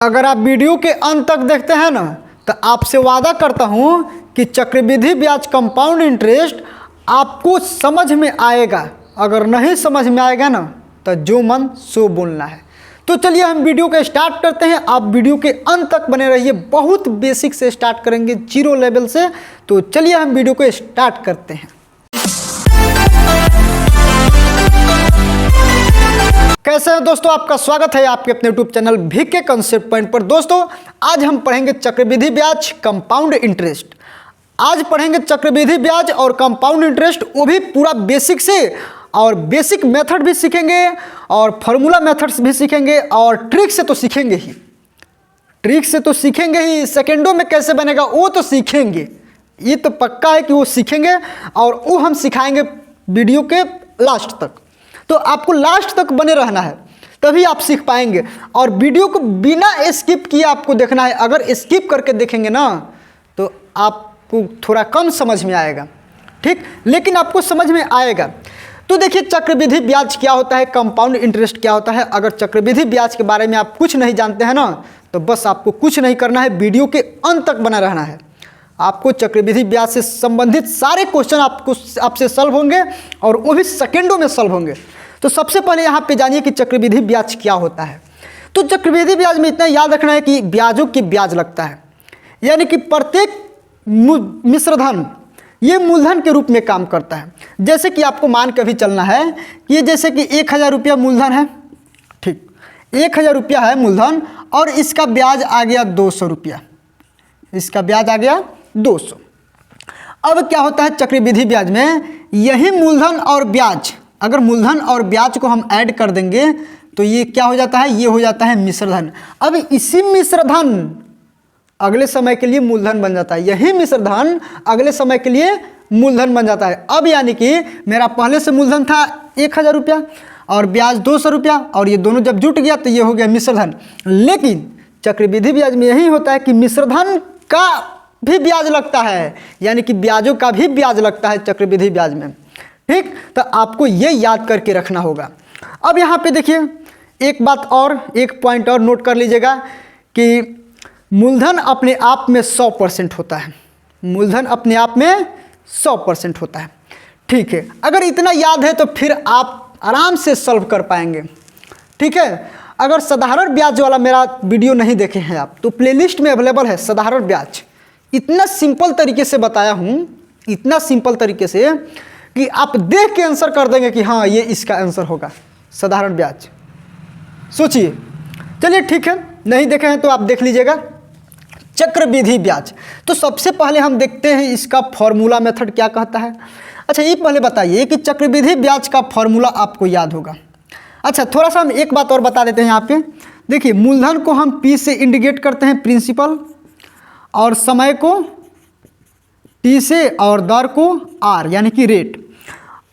अगर आप वीडियो के अंत तक देखते हैं ना तो आपसे वादा करता हूं कि चक्रवृद्धि ब्याज कंपाउंड इंटरेस्ट आपको समझ में आएगा। अगर नहीं समझ में आएगा ना तो जो मन सो बोलना है। तो चलिए हम वीडियो को स्टार्ट करते हैं। आप वीडियो के अंत तक बने रहिए। बहुत बेसिक से स्टार्ट करेंगे, जीरो लेवल से। तो चलिए हम वीडियो को स्टार्ट करते हैं। कैसे हैं दोस्तों, आपका स्वागत है आपके अपने YouTube channel VK concept point पर। दोस्तों आज हम पढ़ेंगे चक्रवृद्धि ब्याज कंपाउंड इंटरेस्ट। आज पढ़ेंगे चक्रवृद्धि ब्याज और कंपाउंड इंटरेस्ट, वो भी पूरा बेसिक से, और बेसिक मेथड भी सीखेंगे और फार्मूला मेथड्स भी सीखेंगे और ट्रिक से तो सीखेंगे ही। ट्रिक से तो सीखेंगे ही, सेकेंडों में कैसे बनेगा वो तो सीखेंगे। ये तो पक्का है कि वो सीखेंगे और वो हम सिखाएंगे वीडियो के लास्ट तक। तो आपको लास्ट तक बने रहना है, तभी आप सीख पाएंगे। और वीडियो को बिना स्किप किए आपको देखना है। अगर स्किप करके देखेंगे ना तो आपको थोड़ा कम समझ में आएगा, ठीक, लेकिन आपको समझ में आएगा। तो देखिए चक्रवृद्धि ब्याज क्या होता है, कंपाउंड इंटरेस्ट क्या होता है। अगर चक्रवृद्धि ब्याज के बारे में आप कुछ नहीं जानते हैं ना तो बस आपको कुछ नहीं करना है, वीडियो के अंत तक बना रहना है। आपको चक्रवृद्धि ब्याज से संबंधित सारे क्वेश्चन आपसे सॉल्व होंगे और वो भी सेकेंडों में सॉल्व होंगे। तो सबसे पहले यहाँ पे जानिए कि चक्रवृद्धि ब्याज क्या होता है। तो चक्रवृद्धि ब्याज में इतना याद रखना है कि ब्याजों की ब्याज लगता है, यानी कि प्रत्येक मिश्रधन ये मूलधन के रूप में काम करता है। जैसे कि आपको मान के भी चलना है कि ये जैसे कि 1000 रुपया मूलधन है, ठीक, 1000 रुपया है मूलधन और इसका ब्याज आ गया 200 रुपया, इसका ब्याज आ गया 200। अब क्या होता है चक्रवृद्धि ब्याज में, यही मूलधन और ब्याज, अगर मूलधन और ब्याज को हम ऐड कर देंगे तो ये क्या हो जाता है, ये हो जाता है मिश्रधन। अब इसी मिश्रधन अगले समय के लिए मूलधन बन जाता है, यही मिश्रधन अगले समय के लिए मूलधन बन जाता है। अब यानी कि मेरा पहले से मूलधन था 1000 रुपया और ब्याज 200 रुपया, और ये दोनों जब जुट गया तो ये हो गया मिश्रधन। लेकिन चक्रवृद्धि ब्याज में यही होता है कि मिश्रधन का भी ब्याज लगता है, यानी कि ब्याजों का भी ब्याज लगता है चक्रवृद्धि ब्याज में, ठीक। तो आपको ये याद करके रखना होगा। अब यहाँ पे देखिए एक बात और, एक पॉइंट और नोट कर लीजिएगा कि मूलधन अपने आप में 100% होता है, मूलधन अपने आप में 100% होता है, ठीक है। अगर इतना याद है तो फिर आप आराम से सॉल्व कर पाएंगे, ठीक है। अगर साधारण ब्याज वाला मेरा वीडियो नहीं देखे हैं आप तो प्लेलिस्ट में अवेलेबल है साधारण ब्याज। इतना सिंपल तरीके से बताया हूँ, इतना सिंपल तरीके से कि आप देख के आंसर कर देंगे कि हाँ ये इसका आंसर होगा, साधारण ब्याज। सोचिए, चलिए ठीक है, नहीं देखे हैं तो आप देख लीजिएगा। चक्रवृद्धि ब्याज, तो सबसे पहले हम देखते हैं इसका फॉर्मूला मेथड क्या कहता है। अच्छा ये पहले बताइए कि चक्रवृद्धि ब्याज का फॉर्मूला आपको याद होगा। अच्छा थोड़ा सा हम एक बात और बता देते हैं यहाँ पे। देखिए मूलधन को हम P से इंडिकेट करते हैं, प्रिंसिपल, और समय को T से और दर को R यानी कि रेट,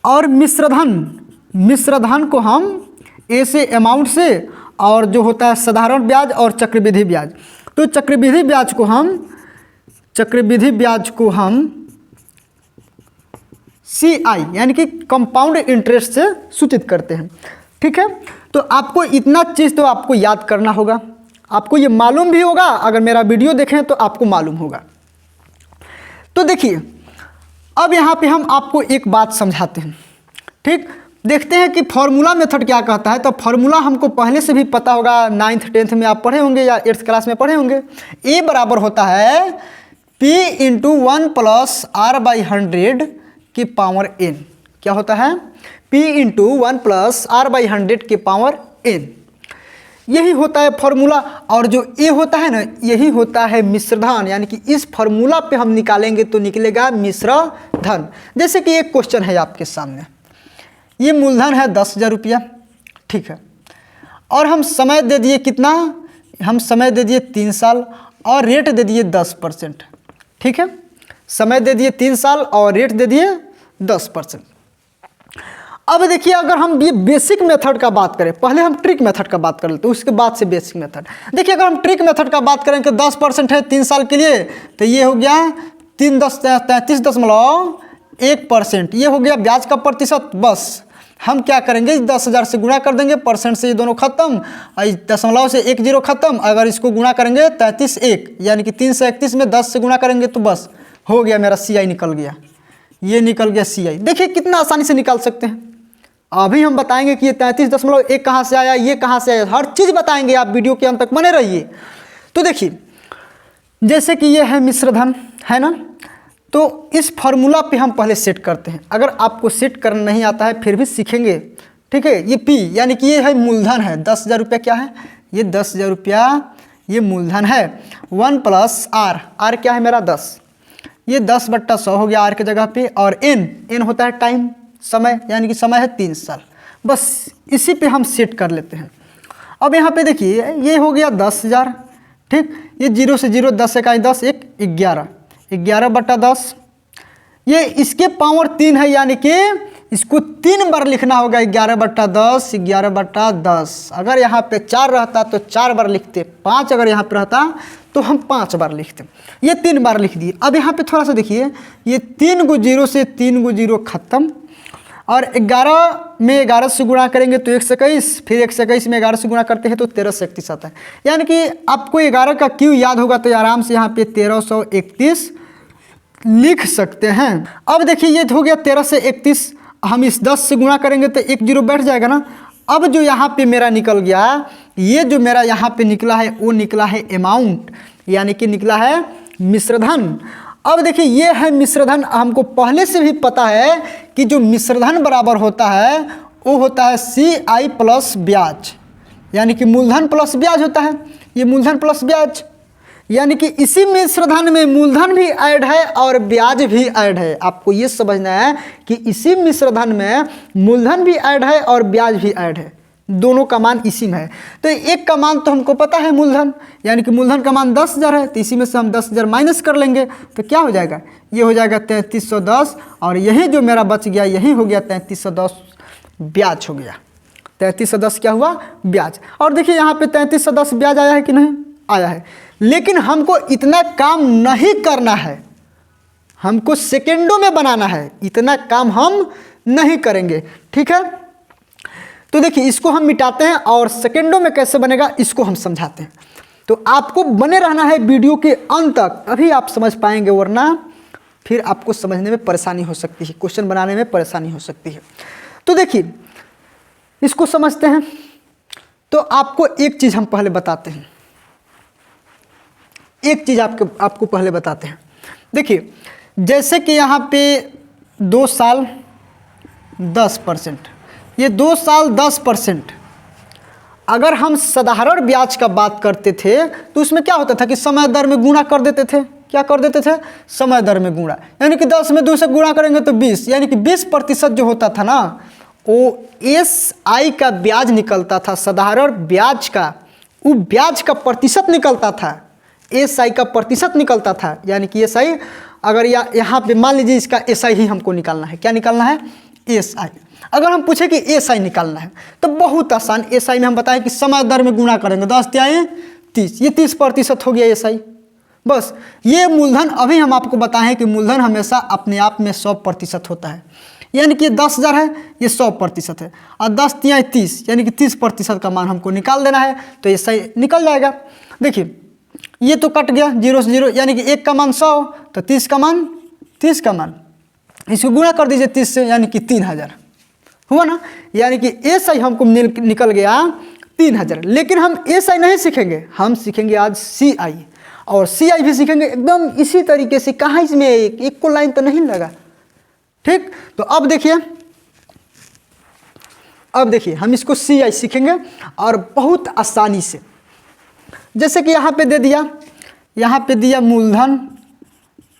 और मिश्रधन को हम A से अमाउंट से, और जो होता है साधारण ब्याज और चक्रवृद्धि ब्याज। तो चक्रवृद्धि ब्याज को हम CI यानी कि कंपाउंड इंटरेस्ट से सूचित करते हैं, ठीक है। तो आपको इतना चीज़ तो आपको याद करना होगा, आपको ये मालूम भी होगा, अगर मेरा वीडियो देखें तो आपको मालूम होगा। तो देखिए अब यहाँ पे हम आपको एक बात समझाते हैं, ठीक। देखते हैं कि फॉर्मूला मेथड क्या कहता है। तो फॉर्मूला हमको पहले से भी पता होगा, 9th 10th में आप पढ़े होंगे या 8th क्लास में पढ़े होंगे। ए बराबर होता है P × 1 + R/100 की पावर n। क्या होता है, P × 1 + R/100 की पावर n। यही होता है फॉर्मूला। और जो ए होता है ना, यही होता है मिश्रधन, यानी कि इस फॉर्मूला पे हम निकालेंगे तो निकलेगा मिश्रधन। जैसे कि एक क्वेश्चन है आपके सामने, ये मूलधन है 10,000 रुपया, ठीक है, और हम समय दे दिए कितना, हम समय दे दिए 3 साल और रेट दे दिए 10%, ठीक है। समय दे दिए 3 साल और रेट दे दिए 10%। अब देखिए अगर हम ये बेसिक मेथड का बात करें, पहले हम ट्रिक मेथड का बात कर लेते हैं, उसके बाद से बेसिक मेथड। देखिए अगर हम ट्रिक मेथड का बात करें कि 10% है 3 साल के लिए, तो ये हो गया 33.1%, ये हो गया ब्याज का प्रतिशत, बस हम क्या करेंगे 10,000 से गुणा कर देंगे, परसेंट से ये दोनों खत्म, दशमलव से 1 जीरो खत्म। अगर इसको गुणा करेंगे 33 1 यानी कि 331 में 10 से गुणा करेंगे तो बस हो गया, मेरा CI निकल गया, ये निकल गया CI। देखिए कितना आसानी से निकाल सकते हैं। अभी हम बताएंगे कि ये 33.1 कहाँ से आया, ये कहाँ से आया, हर चीज़ बताएंगे, आप वीडियो के अंत तक बने रहिए। तो देखिए जैसे कि ये है मिश्रधन, है ना, तो इस फॉर्मूला पे हम पहले सेट करते हैं। अगर आपको सेट करना नहीं आता है फिर भी सीखेंगे, ठीक है। ये P यानी कि ये है मूलधन है, 10,000 रुपया क्या है, ये 10,000 रुपया ये मूलधन है। 1 प्लस R, R क्या है मेरा 10, ये 10/100 हो गया R की जगह पे। और N होता है टाइम, समय, यानी कि समय है 3 साल। बस इसी पे हम सेट कर लेते हैं। अब यहाँ पे देखिए ये हो गया 10,000, ठीक, ये 0 से 0, 10 इकाई 10, 1 11, 11/10, ये इसके पावर 3 है, यानी कि इसको 3 बार लिखना होगा, 11/10, 11/10। अगर यहाँ पे 4 रहता तो 4 बार लिखते, 5 अगर यहाँ पे रहता तो हम 5 बार लिखते, ये 3 बार लिख दिए। अब यहाँ पे थोड़ा सा देखिए, ये 3 को 0 से 3 को 0 खत्म, और 11 में 11 से गुणा करेंगे तो 121, फिर 121 में 11 से गुणा करते हैं तो 1331 आता है। यानी कि आपको 11 का क्यू याद होगा तो आराम से यहाँ पे 1331 लिख सकते हैं। अब देखिए ये हो गया 13 से 31, हम इस 10 से गुणा करेंगे तो 1 जीरो बैठ जाएगा ना। अब जो यहाँ पे मेरा निकल गया, ये जो मेरा यहाँ पे निकला है वो निकला है अमाउंट, यानी कि निकला है मिश्रधन। अब देखिए ये है मिश्रधन, हमको पहले से भी पता है कि जो मिश्रधन बराबर होता है वो होता है CI प्लस ब्याज, यानी कि मूलधन प्लस ब्याज होता है, ये मूलधन प्लस ब्याज, यानी कि इसी मिश्रधन में मूलधन भी ऐड है और ब्याज भी ऐड है। आपको ये समझना है कि इसी मिश्रधन में मूलधन भी ऐड है और ब्याज भी ऐड है, दोनों का मान इसी में है। तो एक का मान तो हमको पता है मूलधन, यानी कि मूलधन का मान 10,000 है, तो इसी में से हम 10,000 माइनस कर लेंगे तो क्या हो जाएगा, ये हो जाएगा 3310, और यही जो मेरा बच गया यही हो गया 3310 ब्याज हो गया। 3310 क्या हुआ, ब्याज। और देखिए यहाँ पे 3310 ब्याज आया है कि नहीं, आया है। लेकिन हमको इतना काम नहीं करना है, हमको सेकेंडों में बनाना है, इतना काम हम नहीं करेंगे, ठीक है। तो देखिए इसको हम मिटाते हैं और सेकेंडों में कैसे बनेगा इसको हम समझाते हैं। तो आपको बने रहना है वीडियो के अंत तक, अभी आप समझ पाएंगे, वरना फिर आपको समझने में परेशानी हो सकती है, क्वेश्चन बनाने में परेशानी हो सकती है। तो देखिए इसको समझते हैं। तो आपको एक चीज़ हम पहले बताते हैं, एक चीज़ आपको पहले बताते हैं। देखिए जैसे कि यहाँ पे 2 साल 10%, ये 2 साल 10%, अगर हम साधारण ब्याज का बात करते थे तो उसमें क्या होता था कि समय दर में गुणा कर देते थे। क्या कर देते थे, समय दर में गुणा, यानी कि 10 में 2 से गुणा करेंगे तो 20, यानी कि 20% जो होता था ना वो SI का ब्याज निकलता था, साधारण ब्याज का, वो ब्याज का प्रतिशत निकलता था, SI का प्रतिशत निकलता था। यानी कि SI अगर यहाँ पे मान लीजिए इसका SI ही हमको निकालना है, क्या निकालना है, SI। अगर हम पूछे कि SI निकालना है तो बहुत आसान, SI में हम बताएं कि समय दर में गुणा करेंगे, 10 तिहाई 30, ये 30% हो गया SI। बस ये मूलधन, अभी हम आपको बताएं कि मूलधन हमेशा अपने आप में 100% होता है, यानी कि 10,000 है, ये 100% है, और 10 तिहाई 30, यानी कि 30% का मान हमको निकाल देना है, तो SI निकल जाएगा। देखिए ये तो कट गया 0 से 0, यानी कि 1 का मान 100, तो 30 का मान इसको गुणा कर दीजिए 30 से, यानी कि 3000 हुआ ना। यानी कि SI हमको निकल गया 3000। लेकिन हम SI नहीं सीखेंगे, हम सीखेंगे आज CI, और CI भी सीखेंगे एकदम इसी तरीके से। कहाँ इसमें एक को लाइन तो नहीं लगा, ठीक। तो अब देखिए हम इसको CI सीखेंगे और बहुत आसानी से। जैसे कि यहाँ पे दे दिया, यहाँ पे दिया मूलधन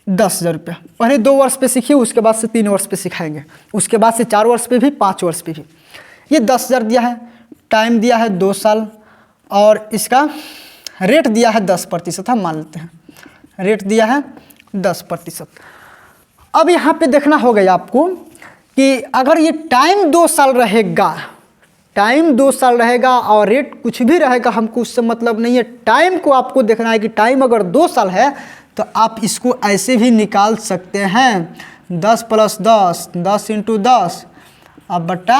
10,000 रुपया, पहले 2 वर्ष पे सीखिए, उसके बाद से 3 वर्ष पे सिखाएंगे, उसके बाद से 4 वर्ष पे भी, 5 वर्ष पे भी। ये 10,000 दिया है, टाइम दिया है 2 साल, और इसका रेट दिया है 10%, हम मान लेते हैं रेट दिया है 10%। अब यहाँ पे देखना होगा आपको कि अगर ये टाइम 2 साल रहेगा, टाइम 2 साल रहेगा और रेट कुछ भी रहेगा, हमको उससे मतलब नहीं है। टाइम को आपको देखना है कि टाइम अगर 2 साल है तो आप इसको ऐसे भी निकाल सकते हैं, 10 + 10, 10 × 10 अब बटा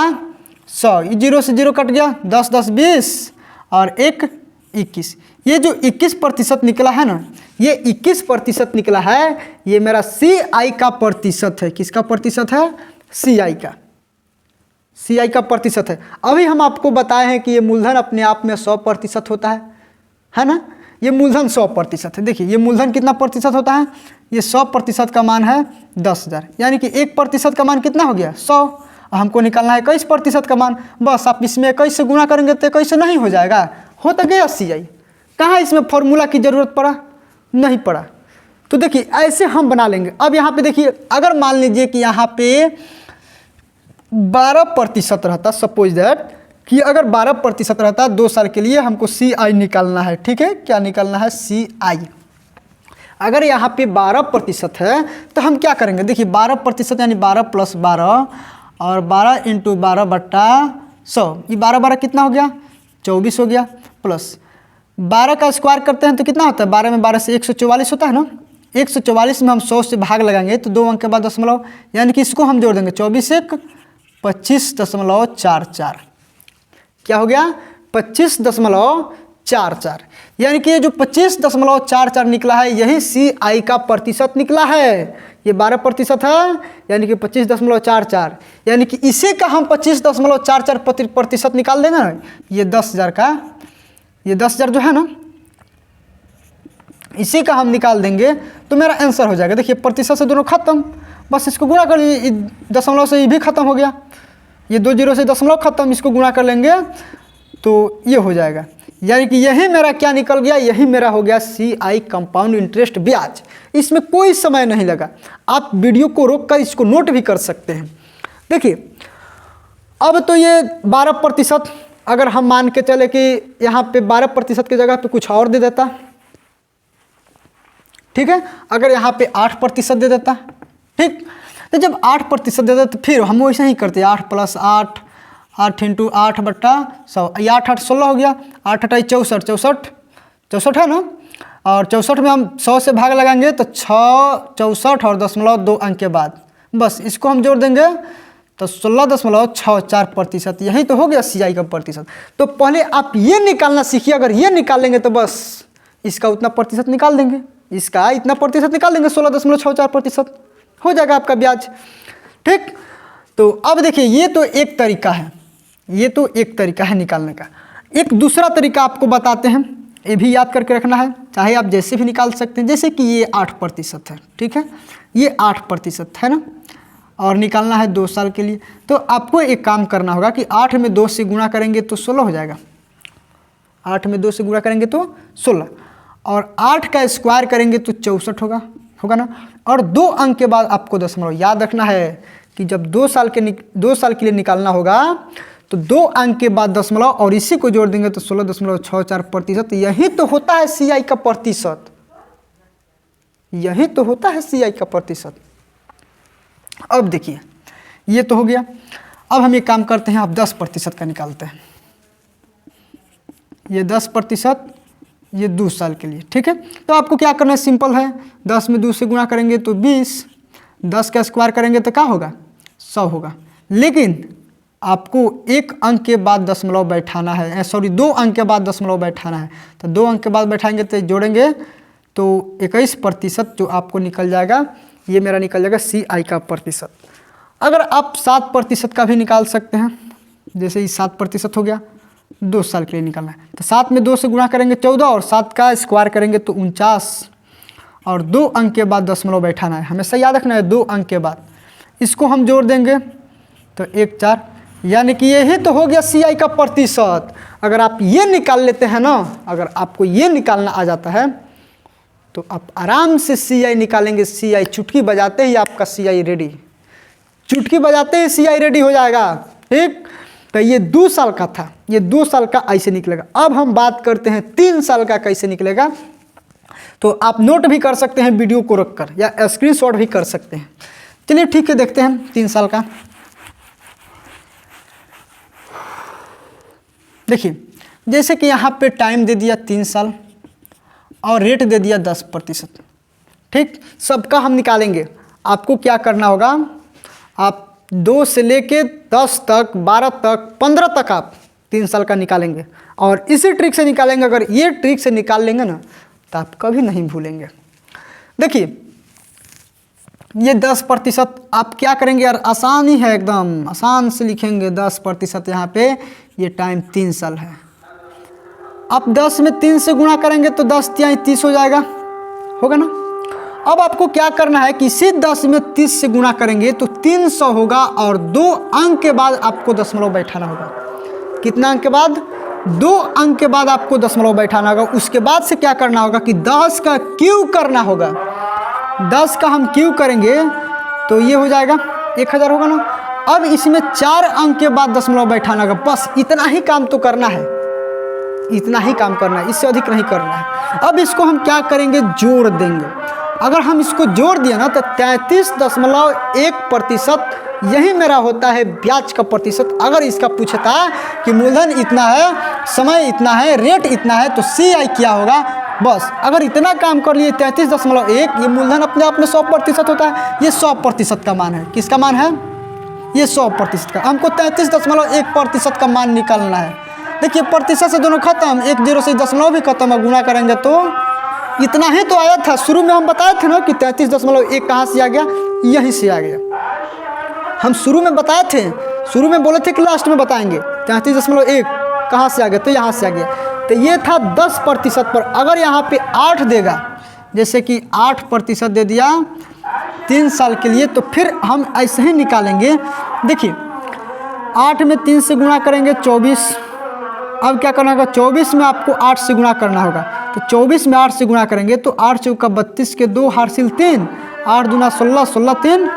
100, ये 0 से 0 कट गया, 10 10 20 और 1 21। ये जो 21% निकला है ना, ये 21% निकला है, ये मेरा CI का प्रतिशत है। किसका प्रतिशत है? CI का, CI का प्रतिशत है। अभी हम आपको बताए हैं कि ये मूलधन अपने आप में 100% होता है ना। ये मूलधन 100% है। देखिए ये मूलधन कितना प्रतिशत होता है? ये 100% का मान है 10,000, यानी कि 1% का मान कितना हो गया? 100। हमको निकालना है 21% का मान। बस आप इसमें 21 से गुणा करेंगे तो 21 से नहीं हो जाएगा, हो तो गया CI। कहाँ इसमें फॉर्मूला की ज़रूरत पड़ा? नहीं पड़ा। तो देखिए ऐसे हम बना लेंगे। अब यहाँ पे देखिए, अगर मान लीजिए कि यहाँ पे 12% रहता, सपोज दैट कि अगर 12% रहता 2 साल के लिए, हमको CI निकालना है। ठीक है, क्या निकालना है? CI। अगर यहाँ पे 12% है तो हम क्या करेंगे? देखिए 12% यानी 12 + 12 और 12 × 12/100, ये 12 12 कितना हो गया? 24 हो गया, प्लस 12 का स्क्वायर करते हैं तो कितना होता है? 12 में 12 से 144 होता है ना। 144 में हम 100 से भाग लगाएंगे तो 2 अंक के बाद दशमलव, यानी कि इसको हम जोड़ देंगे। 24 × 1 25.44, क्या हो गया? 25.44, यानी कि ये जो 25.44 निकला है, यही CI का प्रतिशत निकला है। ये 12% है, यानी कि 25.44, यानी कि इसी का हम 25.44% निकाल देंगे ना। ये 10,000 का, ये 10,000 जो है ना, इसी का हम निकाल देंगे तो मेरा आंसर हो जाएगा। देखिए प्रतिशत से दोनों खत्म, बस इसको गुणा कर लीजिए, दशमलव से ये भी खत्म हो गया, ये 2 0 से दशमलव खत्म, इसको गुणा कर लेंगे तो ये हो जाएगा। यानी कि यही मेरा क्या निकल गया? यही मेरा हो गया CI कंपाउंड इंटरेस्ट ब्याज। इसमें कोई समय नहीं लगा, आप वीडियो को रोककर इसको नोट भी कर सकते हैं। देखिए अब तो ये 12%, अगर हम मान के चले कि यहाँ पे 12% की जगह पे कुछ और दे देता, ठीक है, अगर यहाँ पे 8% दे देता, ठीक, तो जब 8% दे देता तो फिर हम वैसे ही करते, 8 + 8, 8 × 8/100, ये 8 8 16 हो गया, 8 8 64, 64 है ना। और 64 में हम 100 से भाग लगाएंगे तो 6 64 और 2 अंक के बाद, बस इसको हम जोड़ देंगे तो 16.64%, यही तो हो गया CI का प्रतिशत। तो पहले आप ये निकालना सीखिए, अगर ये निकाल लेंगे तो बस इसका उतना प्रतिशत निकाल देंगे, इसका इतना प्रतिशत निकाल देंगे, 16.64% हो जाएगा आपका ब्याज। ठीक, तो अब देखिए ये तो एक तरीका है, ये तो एक तरीका है निकालने का। एक दूसरा तरीका आपको बताते हैं, ये भी याद करके रखना है, चाहे आप जैसे भी निकाल सकते हैं। जैसे कि ये 8% है, ठीक है, ये 8% है ना, और निकालना है 2 साल के लिए। तो आपको एक काम करना होगा कि 8 में 2 से गुणा करेंगे तो 16 हो जाएगा, 8 में 2 से गुणा करेंगे तो 16, और 8 का स्क्वायर करेंगे तो 64 होगा ना। और 2 अंक के बाद आपको दशमलव याद रखना है कि जब 2 साल के लिए निकालना होगा तो 2 अंक के बाद दशमलव और इसी को जोड़ देंगे तो 16.64%। यही तो होता है CI का प्रतिशत, यही तो होता है CI का प्रतिशत। अब देखिए ये तो हो गया। अब हम ये काम करते हैं, आप 10% का निकालते हैं। ये 10%, ये 2 साल के लिए, ठीक है। तो आपको क्या करना है, सिंपल है, 10 में 2 से गुणा करेंगे तो 20, 10 का स्क्वायर करेंगे तो क्या होगा? 100 होगा। लेकिन आपको 1 अंक के बाद दशमलव बैठाना है, सॉरी 2 अंक के बाद दशमलव बैठाना है। तो 2 अंक के बाद बैठाएंगे तो जोड़ेंगे तो 21% जो आपको निकल जाएगा, ये मेरा निकल जाएगा CI का प्रतिशत। अगर आप 7% का भी निकाल सकते हैं, जैसे ये 7% हो गया, 2 साल के लिए निकालना है तो 7 में 2 से गुणा करेंगे 14 और 7 का स्क्वायर करेंगे तो 49 और 2 अंक के बाद दशमलव बैठाना है, हमेशा याद रखना है 2 अंक के बाद। इसको हम जोड़ देंगे तो 1 4, यानी कि यही तो हो गया CI का प्रतिशत। अगर आप ये निकाल लेते हैं ना, अगर आपको ये निकालना आ जाता है तो आप आराम से CI निकालेंगे। CI चुटकी बजाते ही आपका CI रेडी, चुटकी बजाते ही CI रेडी हो जाएगा। ठीक, तो ये 2 साल का था, ये 2 साल का ऐसे निकलेगा। अब हम बात करते हैं 3 साल का कैसे निकलेगा। तो आप नोट भी कर सकते हैं वीडियो को रखकर, या स्क्रीनशॉट भी कर सकते हैं। चलिए ठीक है, देखते हैं 3 साल का। देखिए जैसे कि यहाँ पे टाइम दे दिया 3 साल और रेट दे दिया 10%। ठीक, सबका हम निकालेंगे। आपको क्या करना होगा, आप 2 से लेके 10 तक, 12 तक, 15 तक आप 3 साल का निकालेंगे और इसी ट्रिक से निकालेंगे। अगर ये ट्रिक से निकाल लेंगे ना तो आप कभी नहीं भूलेंगे। देखिए ये 10% आप क्या करेंगे यार, आसान ही है, एकदम आसान से लिखेंगे 10%। यहाँ पे ये टाइम 3 साल है। आप 10 में 3 से गुणा करेंगे तो 10 तिहाई 30 हो जाएगा, होगा ना। अब आपको क्या करना है कि इसी 10 में 30 से गुणा करेंगे तो 300 होगा और 2 अंक के बाद आपको दशमलव बैठाना होगा। कितना अंक के बाद? 2 अंक के बाद आपको दशमलव बैठाना होगा। उसके बाद से क्या करना होगा कि 10 का क्यूब करना होगा। 10 का हम क्यूब करेंगे तो ये हो जाएगा 1000 होगा ना। अब इसमें 4 अंक के बाद दशमलव बैठाना होगा। बस इतना ही काम तो करना है, इतना ही काम करना है, इससे अधिक नहीं करना है। अब इसको हम क्या करेंगे, जोड़ देंगे। अगर हम इसको जोड़ दिया ना तो 33.1% यही मेरा होता है ब्याज का प्रतिशत। अगर इसका पूछता है कि मूलधन इतना है, समय इतना है, रेट इतना है तो CI क्या होगा। बस अगर इतना काम कर लिए 33.1, ये मूलधन अपने आप में 100% होता है। ये 100% का मान है। किसका मान है? ये 100% का। हमको 33.1% का मान निकालना है। देखिए प्रतिशत से दोनों खत्म, 1 0 से दशमलव भी खत्म है, गुणा करेंगे तो इतना ही तो आया था। शुरू में हम बताए थे ना कि 33.1 कहाँ से आ गया, यहीं से आ गया। हम शुरू में बताए थे, शुरू में बोले थे कि लास्ट में बताएंगे। 33.1 कहाँ से आ गया, तो यहाँ से आ गया। तो ये था 10% पर। अगर यहाँ पे 8 देगा, जैसे कि 8% दे दिया 3 साल के लिए, तो फिर हम ऐसे ही निकालेंगे। देखिए 8 में 3 से गुणा करेंगे 24। अब क्या करना होगा, 24 में आपको 8 से गुणा करना होगा। तो 24 में 8 से गुणा करेंगे तो 8 चौका 32 के 2 हासिल 3, 8 दूना 16, 16 3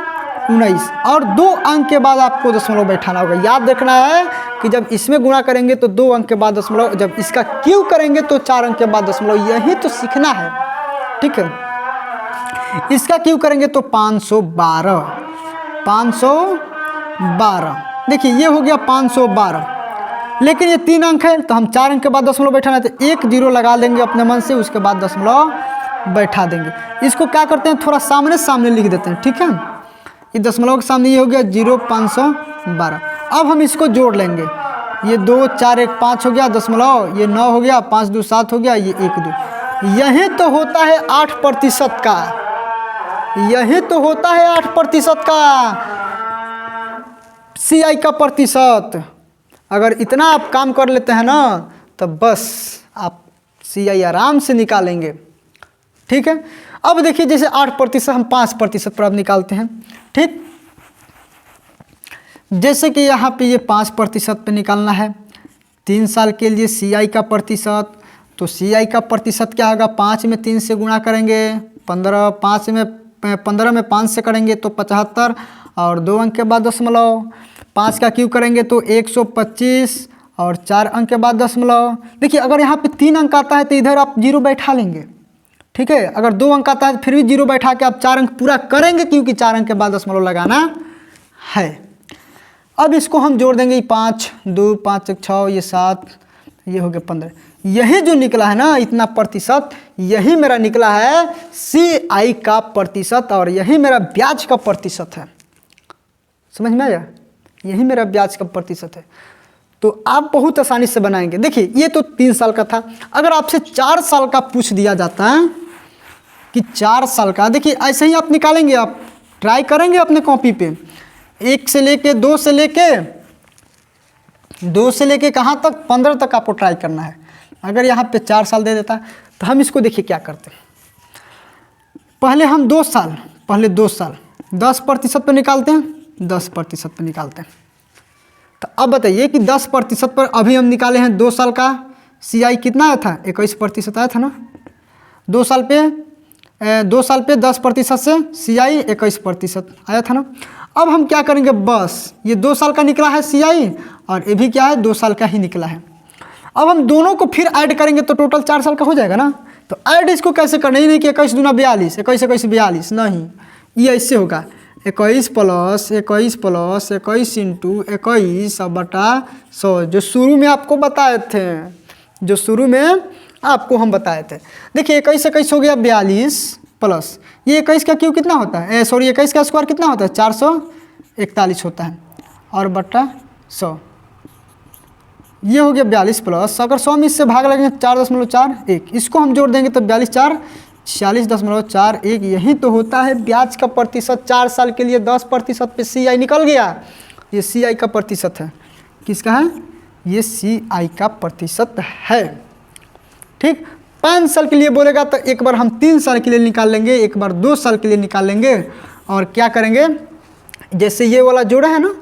19 और 2 अंक के बाद आपको दशमलव बैठाना होगा। याद रखना है कि जब इसमें गुणा करेंगे तो 2 अंक के बाद दशमलव, जब इसका क्यूब करेंगे तो 4 अंक के बाद दशमलव। यही तो सीखना है, ठीक है। इसका क्यूब करेंगे तो 512। 512 देखिए ये हो गया 512। लेकिन ये 3 अंक है तो हम 4 अंक के बाद दशमलव बैठाना है तो 1 0 लगा देंगे अपने मन से, उसके बाद दशमलव बैठा देंगे। इसको क्या करते हैं, थोड़ा सामने सामने लिख देते हैं, ठीक है। ये दशमलव के सामने ये हो गया 0,512। अब हम इसको जोड़ लेंगे। ये 2 4 1 5 हो गया दशमलव, ये 9 हो गया, 5 2 7 हो गया, ये 1 2। यही तो होता है 8% का, यही तो होता है 8% का CI का प्रतिशत। अगर इतना आप काम कर लेते हैं ना तो बस आप CI आराम से निकालेंगे, ठीक है। अब देखिए जैसे 8% हम 5% पर अब निकालते हैं, ठीक। जैसे कि यहाँ पे ये 5% पे निकालना है 3 साल के लिए CI का प्रतिशत। तो CI का प्रतिशत क्या होगा, 5 में 3 से गुणा करेंगे 15, 15 में 5 से करेंगे तो 75 और 2 अंक के बाद दशमलव। 5 का क्यूब करेंगे तो 125 और 4 अंक के बाद दशमलव। देखिए अगर यहाँ पे 3 अंक आता है तो इधर आप 0 बैठा लेंगे, ठीक है। अगर 2 अंक आता है तो फिर भी 0 बैठा के आप 4 अंक पूरा करेंगे, क्योंकि 4 अंक के बाद दशमलव लगाना है। अब इसको हम जोड़ देंगे, 5 2 5 1 6, ये 7, ये हो गया 15। यही जो निकला है ना इतना प्रतिशत, यही मेरा निकला है CI का प्रतिशत और यही मेरा ब्याज का प्रतिशत है। समझ में आया, यही मेरा ब्याज का प्रतिशत है। तो आप बहुत आसानी से बनाएंगे। देखिए ये तो 3 साल का था। अगर आपसे 4 साल का पूछ दिया जाता है कि 4 साल का, देखिए ऐसे ही आप निकालेंगे, आप ट्राई करेंगे अपने कॉपी पे 1 से लेके 2 से लेके कहाँ तक, 15 तक आपको ट्राई करना है। अगर यहाँ पे 4 साल दे देता तो हम इसको देखिए क्या करते हैं। पहले हम 2 साल 10% पे निकालते हैं, 10% पे निकालते हैं। तो अब बताइए कि 10% पर अभी हम निकाले हैं 2 साल का CI कितना आया था, 21% आया था ना। 2 साल पे 10% से CI 21% आया था ना। अब हम क्या करेंगे, बस ये 2 साल का निकला है CI और ये भी क्या है 2 साल का ही निकला है। अब हम दोनों को फिर ऐड करेंगे तो टोटल 4 साल का हो जाएगा ना। तो ऐड इसको कैसे करना, ही नहीं कि 21 दूना 42, 21 21 42, नहीं, ये ऐसे होगा 21 प्लस 21 प्लस 21 इंटू 21 बटा 100, जो शुरू में आपको बताए थे, जो शुरू में आपको हम बताए थे। देखिए 21 21 हो गया 42 प्लस ये 21 का क्यूब कितना होता है, सॉरी 21 का स्क्वायर कितना होता है 400, 41 होता है और बट्टा 100, ये हो गया 42 प्लस, अगर 100 में इससे भाग लगेंगे 4.41, इसको हम जोड़ देंगे तो 42 4 46.41, यही तो होता है ब्याज का प्रतिशत। 4 साल के लिए 10% पे CI निकल गया, ये CI का प्रतिशत है। किसका है? ये CI का प्रतिशत है। ठीक, 5 साल के लिए बोलेगा तो एक बार हम 3 साल के लिए निकाल लेंगे, एक बार 2 साल के लिए निकाल लेंगे, और क्या करेंगे, जैसे ये वाला जोड़ा है ना,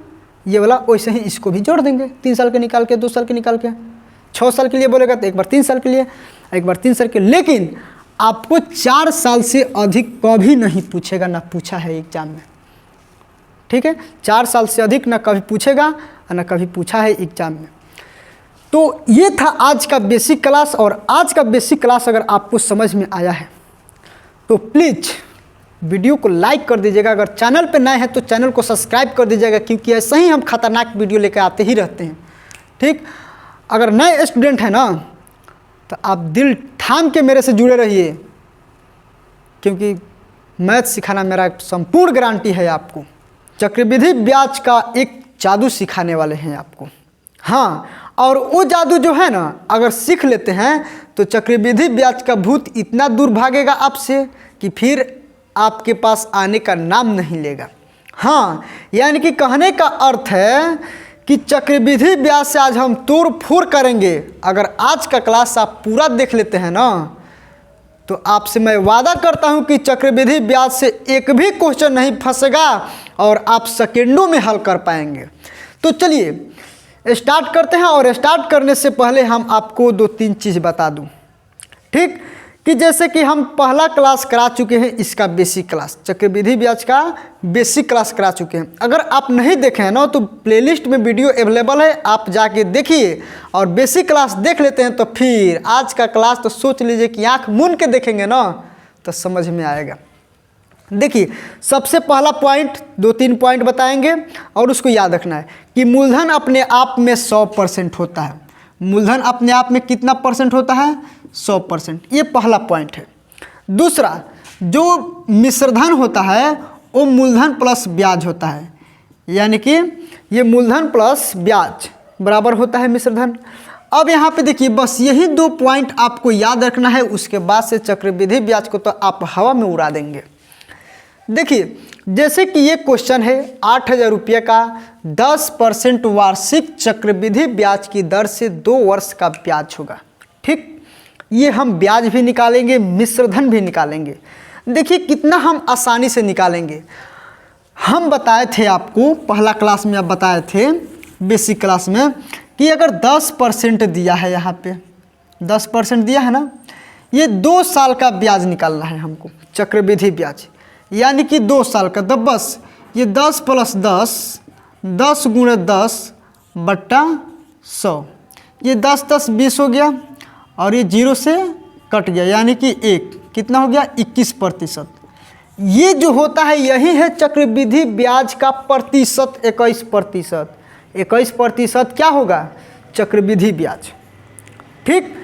ये वाला, वैसे ही इसको भी जोड़ देंगे, 3 साल के निकाल के, 2 साल के निकाल के। 6 साल के लिए बोलेगा तो एक बार 3 साल के लिए, एक बार 3 साल के, लेकिन आपको 4 साल से अधिक कभी नहीं पूछेगा, ना पूछा है एग्जाम में। ठीक है, 4 साल से अधिक ना कभी पूछेगा और ना कभी पूछा है एग्जाम में। तो ये था आज का बेसिक क्लास, और आज का बेसिक क्लास अगर आपको समझ में आया है तो प्लीज़ वीडियो को लाइक कर दीजिएगा। अगर चैनल पे नए हैं तो चैनल को सब्सक्राइब कर दीजिएगा, क्योंकि ऐसे ही हम खतरनाक वीडियो लेकर आते ही रहते हैं। ठीक, अगर नए स्टूडेंट हैं ना तो आप दिल थाम के मेरे से जुड़े रहिए, क्योंकि मैथ सिखाना मेरा संपूर्ण गारंटी है आपको। चक्रवृद्धि ब्याज का एक जादू सिखाने वाले हैं आपको। हाँ, और वो जादू जो है ना, अगर सीख लेते हैं तो चक्रवृद्धि ब्याज का भूत इतना दूर भागेगा आपसे कि फिर आपके पास आने का नाम नहीं लेगा। हाँ, यानी कि कहने का अर्थ है कि चक्रवृद्धि ब्याज से आज हम तोड़ फोड़ करेंगे। अगर आज का क्लास आप पूरा देख लेते हैं ना, तो आपसे मैं वादा करता हूं कि चक्रवृद्धि ब्याज से एक भी क्वेश्चन नहीं फंसेगा और आप सेकेंडों में हल कर पाएंगे। तो चलिए स्टार्ट करते हैं, और स्टार्ट करने से पहले हम आपको 2-3 चीज़ बता दूं। ठीक, कि जैसे कि हम पहला क्लास करा चुके हैं, इसका बेसिक क्लास, चक्रवृद्धि ब्याज का बेसिक क्लास करा चुके हैं। अगर आप नहीं देखे हैं ना तो प्लेलिस्ट में वीडियो अवेलेबल है, आप जाके देखिए और बेसिक क्लास देख लेते हैं, तो फिर आज का क्लास तो सोच लीजिए कि आँख मूंद के देखेंगे ना तो समझ में आएगा। देखिए, सबसे पहला पॉइंट, 2-3 पॉइंट बताएंगे और उसको याद रखना है कि मूलधन अपने आप में 100% होता है। मूलधन अपने आप में कितना परसेंट होता है? 100%। ये पहला पॉइंट है। दूसरा, जो मिश्रधन होता है वो मूलधन प्लस ब्याज होता है, यानी कि ये मूलधन प्लस ब्याज बराबर होता है मिश्रधन। अब यहाँ पे देखिए, बस यही 2 पॉइंट आपको याद रखना है, उसके बाद से चक्रवृद्धि ब्याज को तो आप हवा में उड़ा देंगे। देखिए, जैसे कि ये क्वेश्चन है 8,000 रुपये का 10% वार्षिक चक्रवृद्धि ब्याज की दर से 2 वर्ष का ब्याज होगा। ठीक, ये हम ब्याज भी निकालेंगे, मिश्रधन भी निकालेंगे। देखिए कितना हम आसानी से निकालेंगे। हम बताए थे आपको, पहला क्लास में आप बताए थे बेसिक क्लास में, कि अगर 10% दिया है, यहाँ पे 10% दिया है ना, ये 2 साल का ब्याज निकालना है हमको, चक्रवृद्धि ब्याज, यानी कि 2 साल का। तब बस ये 10 + 10, 10 × 10 बट्टा 100, ये 10 × 10 20 हो गया, और ये 0 से कट गया, यानी कि 1, कितना हो गया? 21%। ये जो होता है यही है चक्रवृद्धि ब्याज का प्रतिशत, 21%। 21% क्या होगा? चक्रवृद्धि ब्याज। ठीक,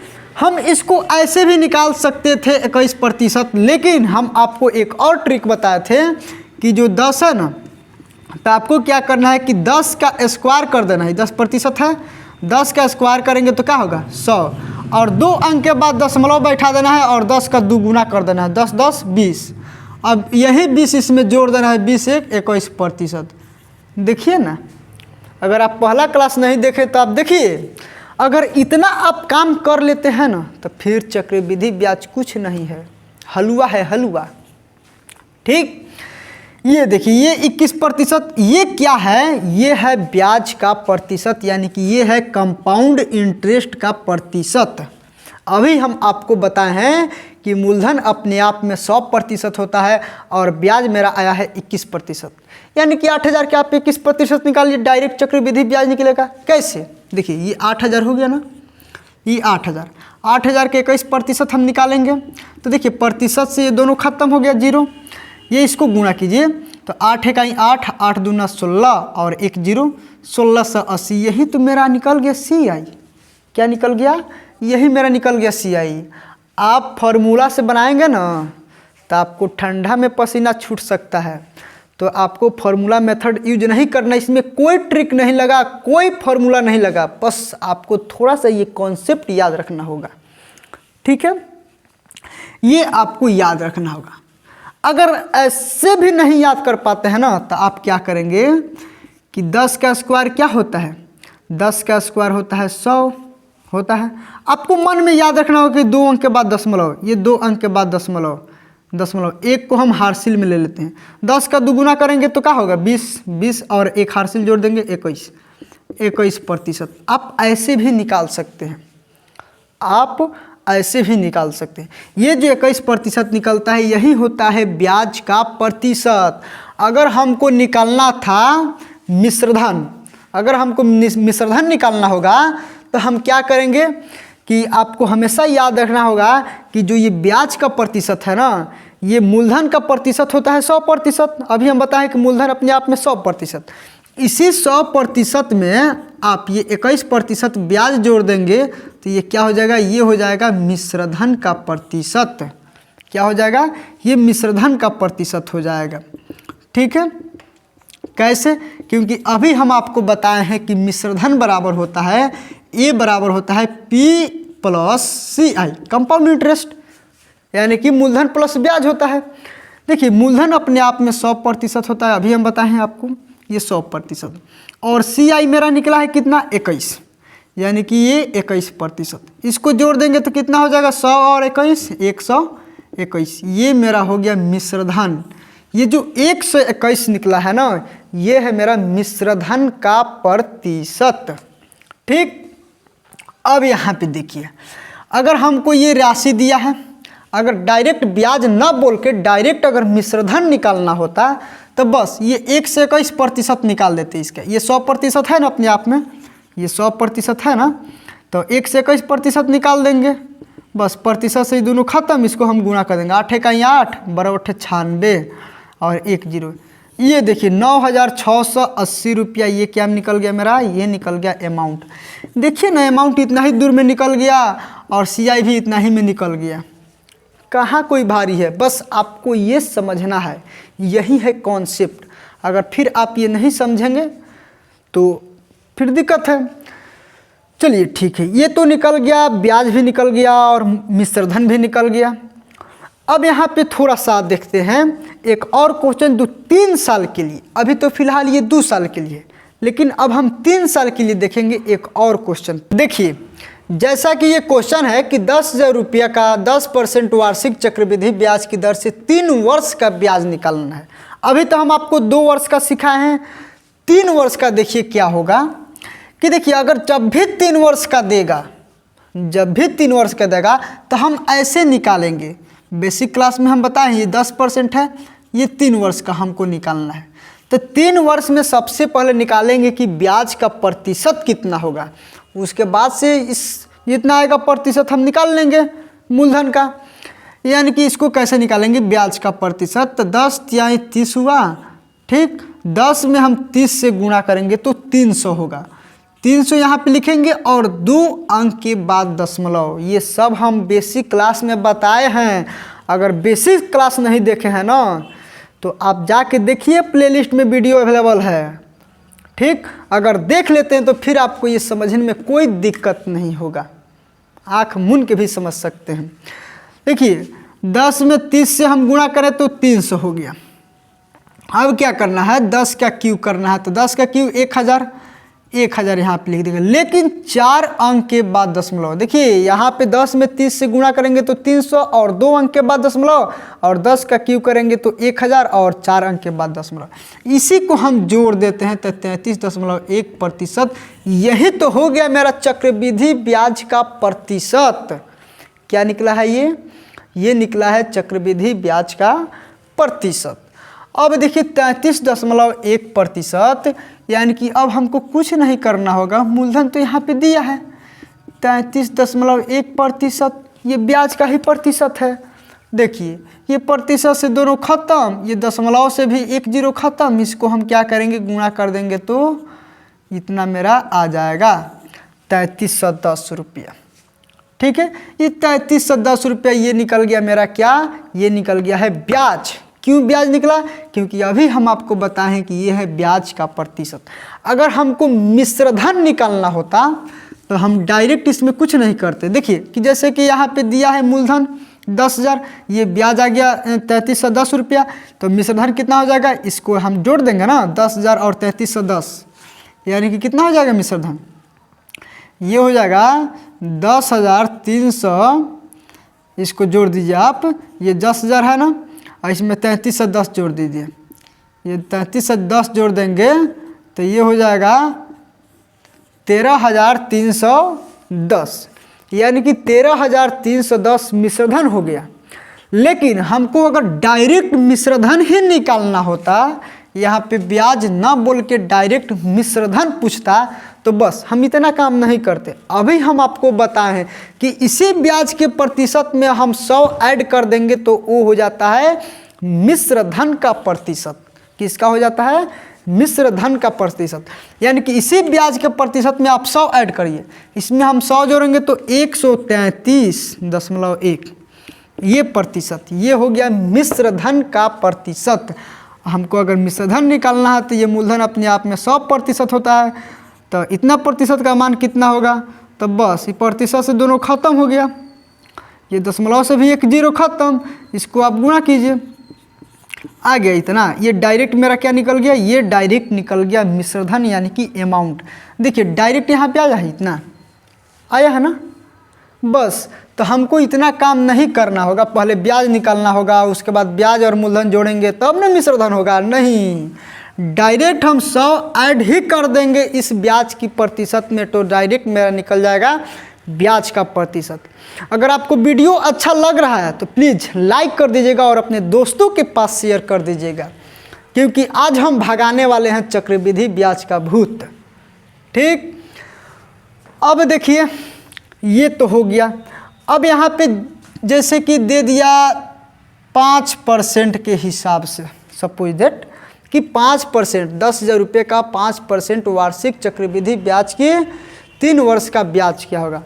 हम इसको ऐसे भी निकाल सकते थे 21%, लेकिन हम आपको एक और ट्रिक बताए थे कि जो 10 है ना, तो आपको क्या करना है कि 10 का स्क्वायर कर देना है। 10% है, 10 का स्क्वायर करेंगे तो क्या होगा? 100, और 2 अंक के बाद दशमलव बैठा देना है और 10 का 2 गुना कर देना है, 10 × 10 = 20। अब यही 20 इसमें जोड़ देना है, 20 × 1 = 21%। देखिए ना, अगर आप पहला क्लास नहीं देखे तो आप देखिए, अगर इतना आप काम कर लेते हैं ना तो फिर चक्रवृद्धि ब्याज कुछ नहीं है, हलवा है, हलवा। ठीक, ये देखिए, ये 21%, ये क्या है? ये है ब्याज का प्रतिशत, यानी कि ये है कंपाउंड इंटरेस्ट का प्रतिशत। अभी हम आपको बताए हैं कि मूलधन अपने आप में 100% होता है और ब्याज मेरा आया है 21%, यानी कि 8,000 के आप 21% निकालिए, डायरेक्ट चक्रवृद्धि ब्याज निकलेगा। कैसे? देखिए, ये 8,000 हो गया ना, ये 8,000 के 21% हम निकालेंगे तो देखिए प्रतिशत से ये दोनों खत्म हो गया, 0। ये इसको गुणा कीजिए तो 8 × 8, 8 दूना 16 और 1 0, 1680। यही तो मेरा निकल गया CI। क्या निकल गया? यही मेरा निकल गया CI। आप फार्मूला से बनाएंगे ना तो आपको ठंडा में पसीना छूट सकता है। तो आपको फॉर्मूला मेथड यूज नहीं करना, इसमें कोई ट्रिक नहीं लगा, कोई फॉर्मूला नहीं लगा, बस आपको थोड़ा सा ये कॉन्सेप्ट याद रखना होगा। ठीक है, ये आपको याद रखना होगा। अगर ऐसे भी नहीं याद कर पाते हैं ना, तो आप क्या करेंगे कि 10 का स्क्वायर क्या होता है, 10 का स्क्वायर होता है 100 होता है। आपको मन में याद रखना होगा कि 2 अंक के बाद दशमलव, ये 2 अंक के बाद दशमलव, एक को हम हार्सिल में ले लेते हैं। 10 का दुगुना करेंगे तो क्या होगा 20 और एक हार्सिल जोड़ देंगे 21%। आप ऐसे भी निकाल सकते हैं, आप ऐसे भी निकाल सकते हैं। ये जो 21% निकलता है यही होता है ब्याज का प्रतिशत। अगर हमको निकालना था मिश्रधन, अगर हमको मिश्रधन निकालना होगा तो हम क्या करेंगे कि आपको हमेशा याद रखना होगा कि जो ये ब्याज का प्रतिशत है ना, ये मूलधन का प्रतिशत होता है 100%। अभी हम बताएं कि मूलधन अपने आप में 100%, इसी 100% में आप ये 21% ब्याज जोड़ देंगे तो ये क्या हो जाएगा, ये हो जाएगा मिश्रधन का प्रतिशत। क्या हो जाएगा, ये मिश्रधन का प्रतिशत हो जाएगा। ठीक है, कैसे? क्योंकि अभी हम आपको बताए हैं कि मिश्रधन बराबर होता है, ए बराबर होता है P plus CI, compound interest, यानी कि मूलधन प्लस ब्याज होता है। देखिए मूलधन अपने आप में 100% होता है, अभी हम बताए हैं आपको ये 100%, और CI मेरा निकला है कितना 21, यानी कि ये 21%। इसको जोड़ देंगे तो कितना हो जाएगा 100 और 21 121, ये मेरा हो गया मिश्रधन। ये जो 121 निकला है ना, ये है मेरा मिश्रधन का प्रतिशत। ठीक, अब यहाँ पे देखिए, अगर हमको ये राशि दिया है, अगर डायरेक्ट ब्याज ना बोल के डायरेक्ट अगर मिश्रधन निकालना होता तो बस ये 1 से 21% निकाल देते इसका। ये 100% है ना अपने आप में, ये 100% है ना, तो 1 से 21% निकाल देंगे, बस प्रतिशत से ही दोनों खत्म। इसको हम गुणा कर देंगे, 8 × 8 बराबर 96 और 1 0। ये देखिए 9,680 रुपया, ये क्या निकल गया मेरा, ये निकल गया अमाउंट। देखिए ना अमाउंट इतना ही दूर में निकल गया और CI भी इतना ही में निकल गया, कहाँ कोई भारी है। बस आपको ये समझना है, यही है कॉन्सेप्ट। अगर फिर आप ये नहीं समझेंगे तो फिर दिक्कत है। चलिए ठीक है, ये तो निकल गया, ब्याज भी निकल गया और मिश्रधन भी निकल गया। अब यहाँ पे थोड़ा सा देखते हैं एक और क्वेश्चन जो 3 साल के लिए, अभी तो फिलहाल ये 2 साल के लिए, लेकिन अब हम 3 साल के लिए देखेंगे एक और क्वेश्चन। देखिए जैसा कि ये क्वेश्चन है कि 10,000 रुपया का 10% वार्षिक चक्रवृद्धि ब्याज की दर से 3 वर्ष का ब्याज निकालना है। अभी तो हम आपको 2 वर्ष का सिखाए हैं, 3 वर्ष का देखिए क्या होगा कि देखिए अगर जब भी 3 वर्ष का देगा, जब भी 3 वर्ष का देगा तो हम ऐसे निकालेंगे। बेसिक क्लास में हम बताएं ये 10% है, ये 3 वर्ष का हमको निकालना है। तो 3 वर्ष में सबसे पहले निकालेंगे कि ब्याज का प्रतिशत कितना होगा, उसके बाद से इस जितना आएगा प्रतिशत हम निकाल लेंगे मूलधन का। यानी कि इसको कैसे निकालेंगे ब्याज का प्रतिशत, तो 10 × 30 हुआ। ठीक, 10 में हम 30 से गुणा करेंगे तो 300 होगा। 300 यहाँ पे लिखेंगे और 2 अंक के बाद दशमलव। ये सब हम बेसिक क्लास में बताए हैं। अगर बेसिक क्लास नहीं देखे हैं ना तो आप जाके देखिए, प्लेलिस्ट में वीडियो अवेलेबल है। ठीक, अगर देख लेते हैं तो फिर आपको ये समझने में कोई दिक्कत नहीं होगा, आँख मूंद के भी समझ सकते हैं। देखिए 10 में 30 से हम गुणा करें तो 300 हो गया। अब क्या करना है, 10 का क्यूब करना है, तो 10 का क्यूब 1000 यहाँ पे लिख देंगे, लेकिन 4 अंक के बाद दशमलव। देखिए यहाँ पे 10 में 30 से गुणा करेंगे तो 300 और 2 अंक के बाद दशमलव, और 10 का क्यूब करेंगे तो 1000 और 4 अंक के बाद दशमलव। इसी को हम जोड़ देते हैं तो 33.1%। यही तो हो गया मेरा चक्रवृद्धि ब्याज का प्रतिशत। क्या निकला है ये निकला है चक्रवृद्धि ब्याज का प्रतिशत। अब देखिए 33.1%, यानी कि अब हमको कुछ नहीं करना होगा, मूलधन तो यहाँ पे दिया है 33.1%, ये ब्याज का ही प्रतिशत है। देखिए ये प्रतिशत से दोनों खत्म, ये दशमलव से भी 1 0 खत्म। इसको हम क्या करेंगे, गुणा कर देंगे तो इतना मेरा आ जाएगा 3310 रुपया। ठीक है, ये 3310 रुपया ये निकल गया मेरा, क्या ये निकल गया है ब्याज। क्यों ब्याज निकला? क्योंकि अभी हम आपको बताएं कि ये है ब्याज का प्रतिशत। अगर हमको मिश्रधन निकालना होता तो हम डायरेक्ट इसमें कुछ नहीं करते। देखिए कि जैसे कि यहाँ पे दिया है मूलधन 10,000, ये ब्याज आ गया 3310 रुपया, तो मिश्रधन कितना हो जाएगा? इसको हम जोड़ देंगे ना, 10,000 और 3310, यानी कि कितना हो जाएगा मिश्रधन? ये हो जाएगा 10,300, इसको जोड़ दीजिए आप, ये 10,000 है ना, और इसमें 3310 जोड़ दीजिए, ये 3310 जोड़ देंगे तो ये हो जाएगा 13,310, यानी कि 13,310 मिश्रधन हो गया। लेकिन हमको अगर डायरेक्ट मिश्रधन ही निकालना होता, यहाँ पे ब्याज ना बोल के डायरेक्ट मिश्रधन पूछता, तो बस हम इतना काम नहीं करते। अभी हम आपको बताएं कि इसी ब्याज के प्रतिशत में हम 100 ऐड कर देंगे तो वो हो जाता है मिश्रधन का प्रतिशत। किसका हो जाता है? मिश्रधन का प्रतिशत। यानी कि इसी ब्याज के प्रतिशत में आप 100 ऐड करिए, इसमें हम 100 जोड़ेंगे तो 133.1 ये प्रतिशत, ये हो गया मिश्रधन का प्रतिशत। हमको अगर मिश्रधन निकालना है तो ये मूलधन अपने आप में 100% होता है, तो इतना प्रतिशत का मान कितना होगा? तो बस ये प्रतिशत से दोनों खत्म हो गया, ये दशमलव से भी एक जीरो खत्म, इसको आप गुणा कीजिए, आ गया इतना। ये डायरेक्ट मेरा क्या निकल गया? ये डायरेक्ट निकल गया मिश्रधन यानी कि अमाउंट। देखिए डायरेक्ट यहाँ पे आया है, इतना आया है ना, बस। तो हमको इतना काम नहीं करना होगा, पहले ब्याज निकालना होगा, उसके बाद ब्याज और मूलधन जोड़ेंगे तब ना मिश्रधन होगा, नहीं, डायरेक्ट हम 100 ऐड ही कर देंगे इस ब्याज की प्रतिशत में, तो डायरेक्ट मेरा निकल जाएगा ब्याज का प्रतिशत। अगर आपको वीडियो अच्छा लग रहा है तो प्लीज़ लाइक कर दीजिएगा और अपने दोस्तों के पास शेयर कर दीजिएगा, क्योंकि आज हम भगाने वाले हैं चक्रवृद्धि ब्याज का भूत। ठीक, अब देखिए ये तो हो गया। अब यहाँ पे जैसे कि दे दिया 5% के हिसाब से, सपोज दैट कि 5%, 10,000 रुपये का 5% वार्षिक चक्रवृद्धि ब्याज की 3 वर्ष का ब्याज क्या होगा?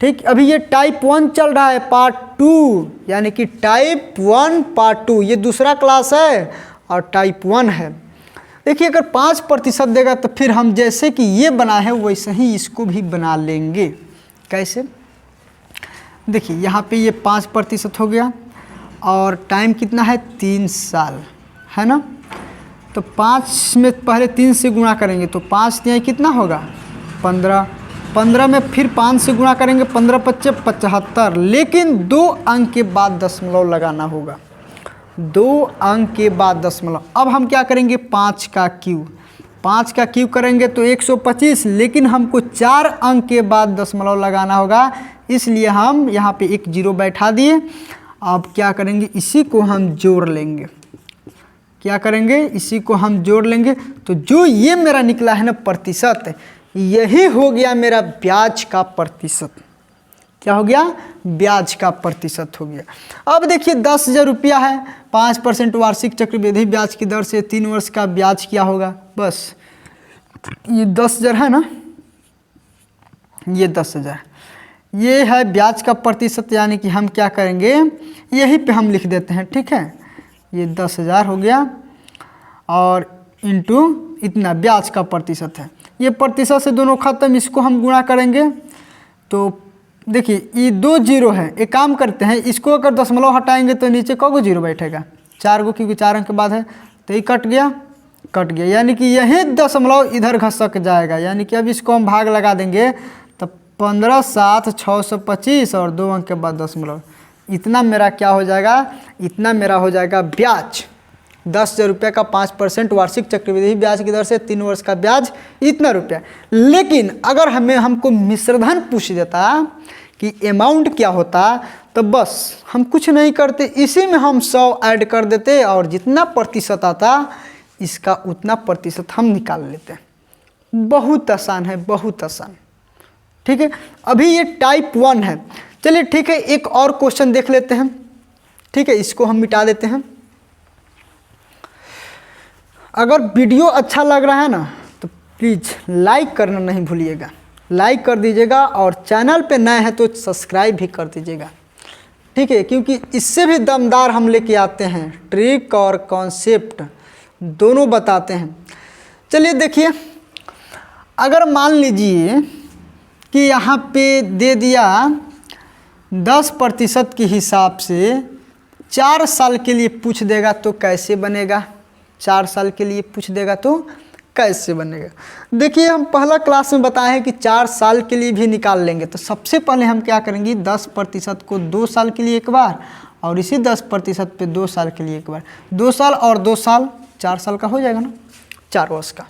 ठीक, अभी ये टाइप 1 चल रहा है, पार्ट 2, यानी कि टाइप 1 पार्ट 2, ये दूसरा क्लास है और टाइप 1 है। देखिए अगर 5% देगा तो फिर हम जैसे कि ये बना है वैसे ही इसको भी बना लेंगे। कैसे? देखिए यहाँ पे ये 5% हो गया और टाइम कितना है? 3 साल है ना, तो 5 में पहले 3 से गुणा करेंगे तो 5 तिहाई कितना होगा? 15, 15 में फिर 5 से गुणा करेंगे, 15 पच्चे 75, लेकिन 2 अंक के बाद दशमलव लगाना होगा, 2 अंक के बाद दशमलव। अब हम क्या करेंगे? 5 का क्यूब, 5 का क्यूब करेंगे तो 125, लेकिन हमको 4 अंक के बाद दशमलव लगाना होगा, इसलिए हम यहाँ पे एक जीरो बैठा दिए। अब क्या करेंगे? इसी को हम जोड़ लेंगे। क्या करेंगे? इसी को हम जोड़ लेंगे, तो जो ये मेरा निकला है ना प्रतिशत, यही हो गया मेरा ब्याज का प्रतिशत। क्या हो गया? ब्याज का प्रतिशत हो गया। अब देखिए 10,000 रुपया है, 5% वार्षिक चक्रवृद्धि ब्याज की दर से 3 वर्ष का ब्याज क्या होगा? बस ये 10,000 है ना, ये 10,000, ये है ब्याज का प्रतिशत, यानी कि हम क्या करेंगे? यहीं पे हम लिख देते हैं। ठीक है, ये 10,000 हो गया और इंटू इतना ब्याज का प्रतिशत है, ये प्रतिशत से दोनों खत्म, इसको हम गुणा करेंगे तो देखिए ये 2 जीरो है। एक काम करते हैं, इसको अगर दशमलव हटाएंगे तो नीचे कौगो जीरो बैठेगा? 4 गो, क्योंकि 4 अंक के बाद है, तो ये कट गया, कट गया, यानी कि यही दशमलव इधर घसक जाएगा। यानी कि अब इसको हम भाग लगा देंगे तो 15 7 625 और 2 अंक के बाद दशमलव, इतना मेरा क्या हो जाएगा? इतना मेरा हो जाएगा ब्याज। 10,000 रुपये का 5% वार्षिक चक्रवृद्धि ब्याज की दर से 3 वर्ष का ब्याज इतना रुपया। लेकिन अगर हमको मिश्रधन पूछ देता कि अमाउंट क्या होता, तो बस हम कुछ नहीं करते, इसी में हम 100 ऐड कर देते और जितना प्रतिशत आता इसका उतना प्रतिशत हम निकाल लेते। बहुत आसान है, बहुत आसान। ठीक है, अभी ये टाइप 1 है। चलिए ठीक है, एक और क्वेश्चन देख लेते हैं। ठीक है, इसको हम मिटा देते हैं। अगर वीडियो अच्छा लग रहा है ना तो प्लीज़ लाइक करना नहीं भूलिएगा, लाइक कर दीजिएगा और चैनल पे नए हैं तो सब्सक्राइब भी कर दीजिएगा। ठीक है, क्योंकि इससे भी दमदार हम लेके आते हैं, ट्रिक और कॉन्सेप्ट दोनों बताते हैं। चलिए देखिए, अगर मान लीजिए कि यहाँ पे दे दिया 10% के हिसाब से 4 साल के लिए पूछ देगा तो कैसे बनेगा? 4 साल के लिए पूछ देगा तो कैसे बनेगा? देखिए, हम पहला क्लास में बताए हैं कि 4 साल के लिए भी निकाल लेंगे। तो सबसे पहले हम क्या करेंगे, 10% को 2 साल के लिए एक बार, और इसी 10% पे 2 साल के लिए एक बार। 2 साल और 2 साल 4 साल का हो जाएगा ना, 4 वर्ष का।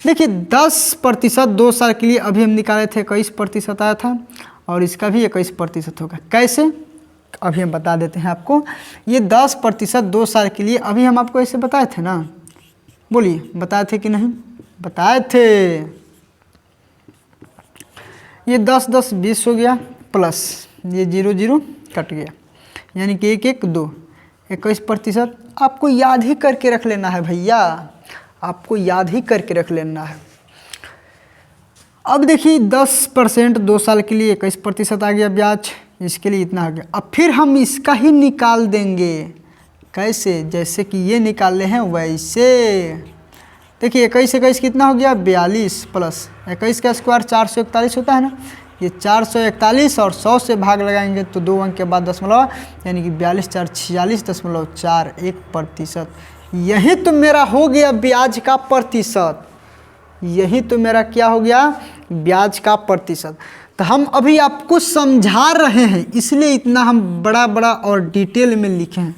देखिए 10% 2 साल के लिए अभी हम निकाले थे 21% आया था, और इसका भी 21% होगा। कैसे, अभी हम बता देते हैं आपको। ये 10% 2 साल के लिए अभी हम आपको ऐसे बताए थे ना, बोलिए बताए थे कि नहीं? बताए थे। ये 10 10 20 हो गया, प्लस ये 0 0 कट गया, यानी कि 1 1 2 21%। आपको याद ही करके रख लेना है भैया, आपको याद ही करके रख लेना है। अब देखिए 10% 2 साल के लिए 21% आ गया ब्याज, इसके लिए इतना आ गया। अब फिर हम इसका ही निकाल देंगे। कैसे? जैसे कि ये निकाले हैं वैसे। देखिए 21 21 कितना हो गया, 42, प्लस 21 का स्क्वायर 441 होता है ना, ये 441 और 100 से भाग लगाएंगे तो 2 अंक के बाद दशमलव, यानी कि 42 4 46.41%। यही तो मेरा हो गया ब्याज का प्रतिशत, यही तो मेरा क्या हो गया, ब्याज का प्रतिशत। तो हम अभी आपको समझा रहे हैं, इसलिए इतना हम बड़ा बड़ा और डिटेल में लिखे हैं।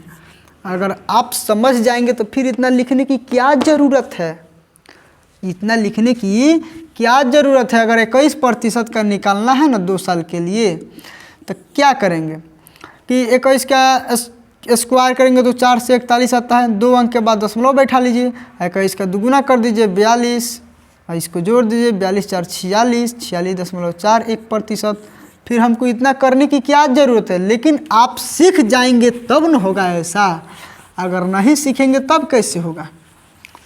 अगर आप समझ जाएंगे तो फिर इतना लिखने की क्या ज़रूरत है, इतना लिखने की क्या ज़रूरत है। अगर 21% का निकालना है ना 2 साल के लिए, तो क्या करेंगे कि 21 का स्क्वायर करेंगे तो 4 से 41 आता है, 2 अंक के बाद दशमलव बैठा लीजिए, 21 का दुगुना कर दीजिए 42, और इसको जोड़ दीजिए 42 4 46, 46.41%। फिर हमको इतना करने की क्या ज़रूरत है? लेकिन आप सीख जाएंगे तब न होगा ऐसा, अगर नहीं सीखेंगे तब कैसे होगा,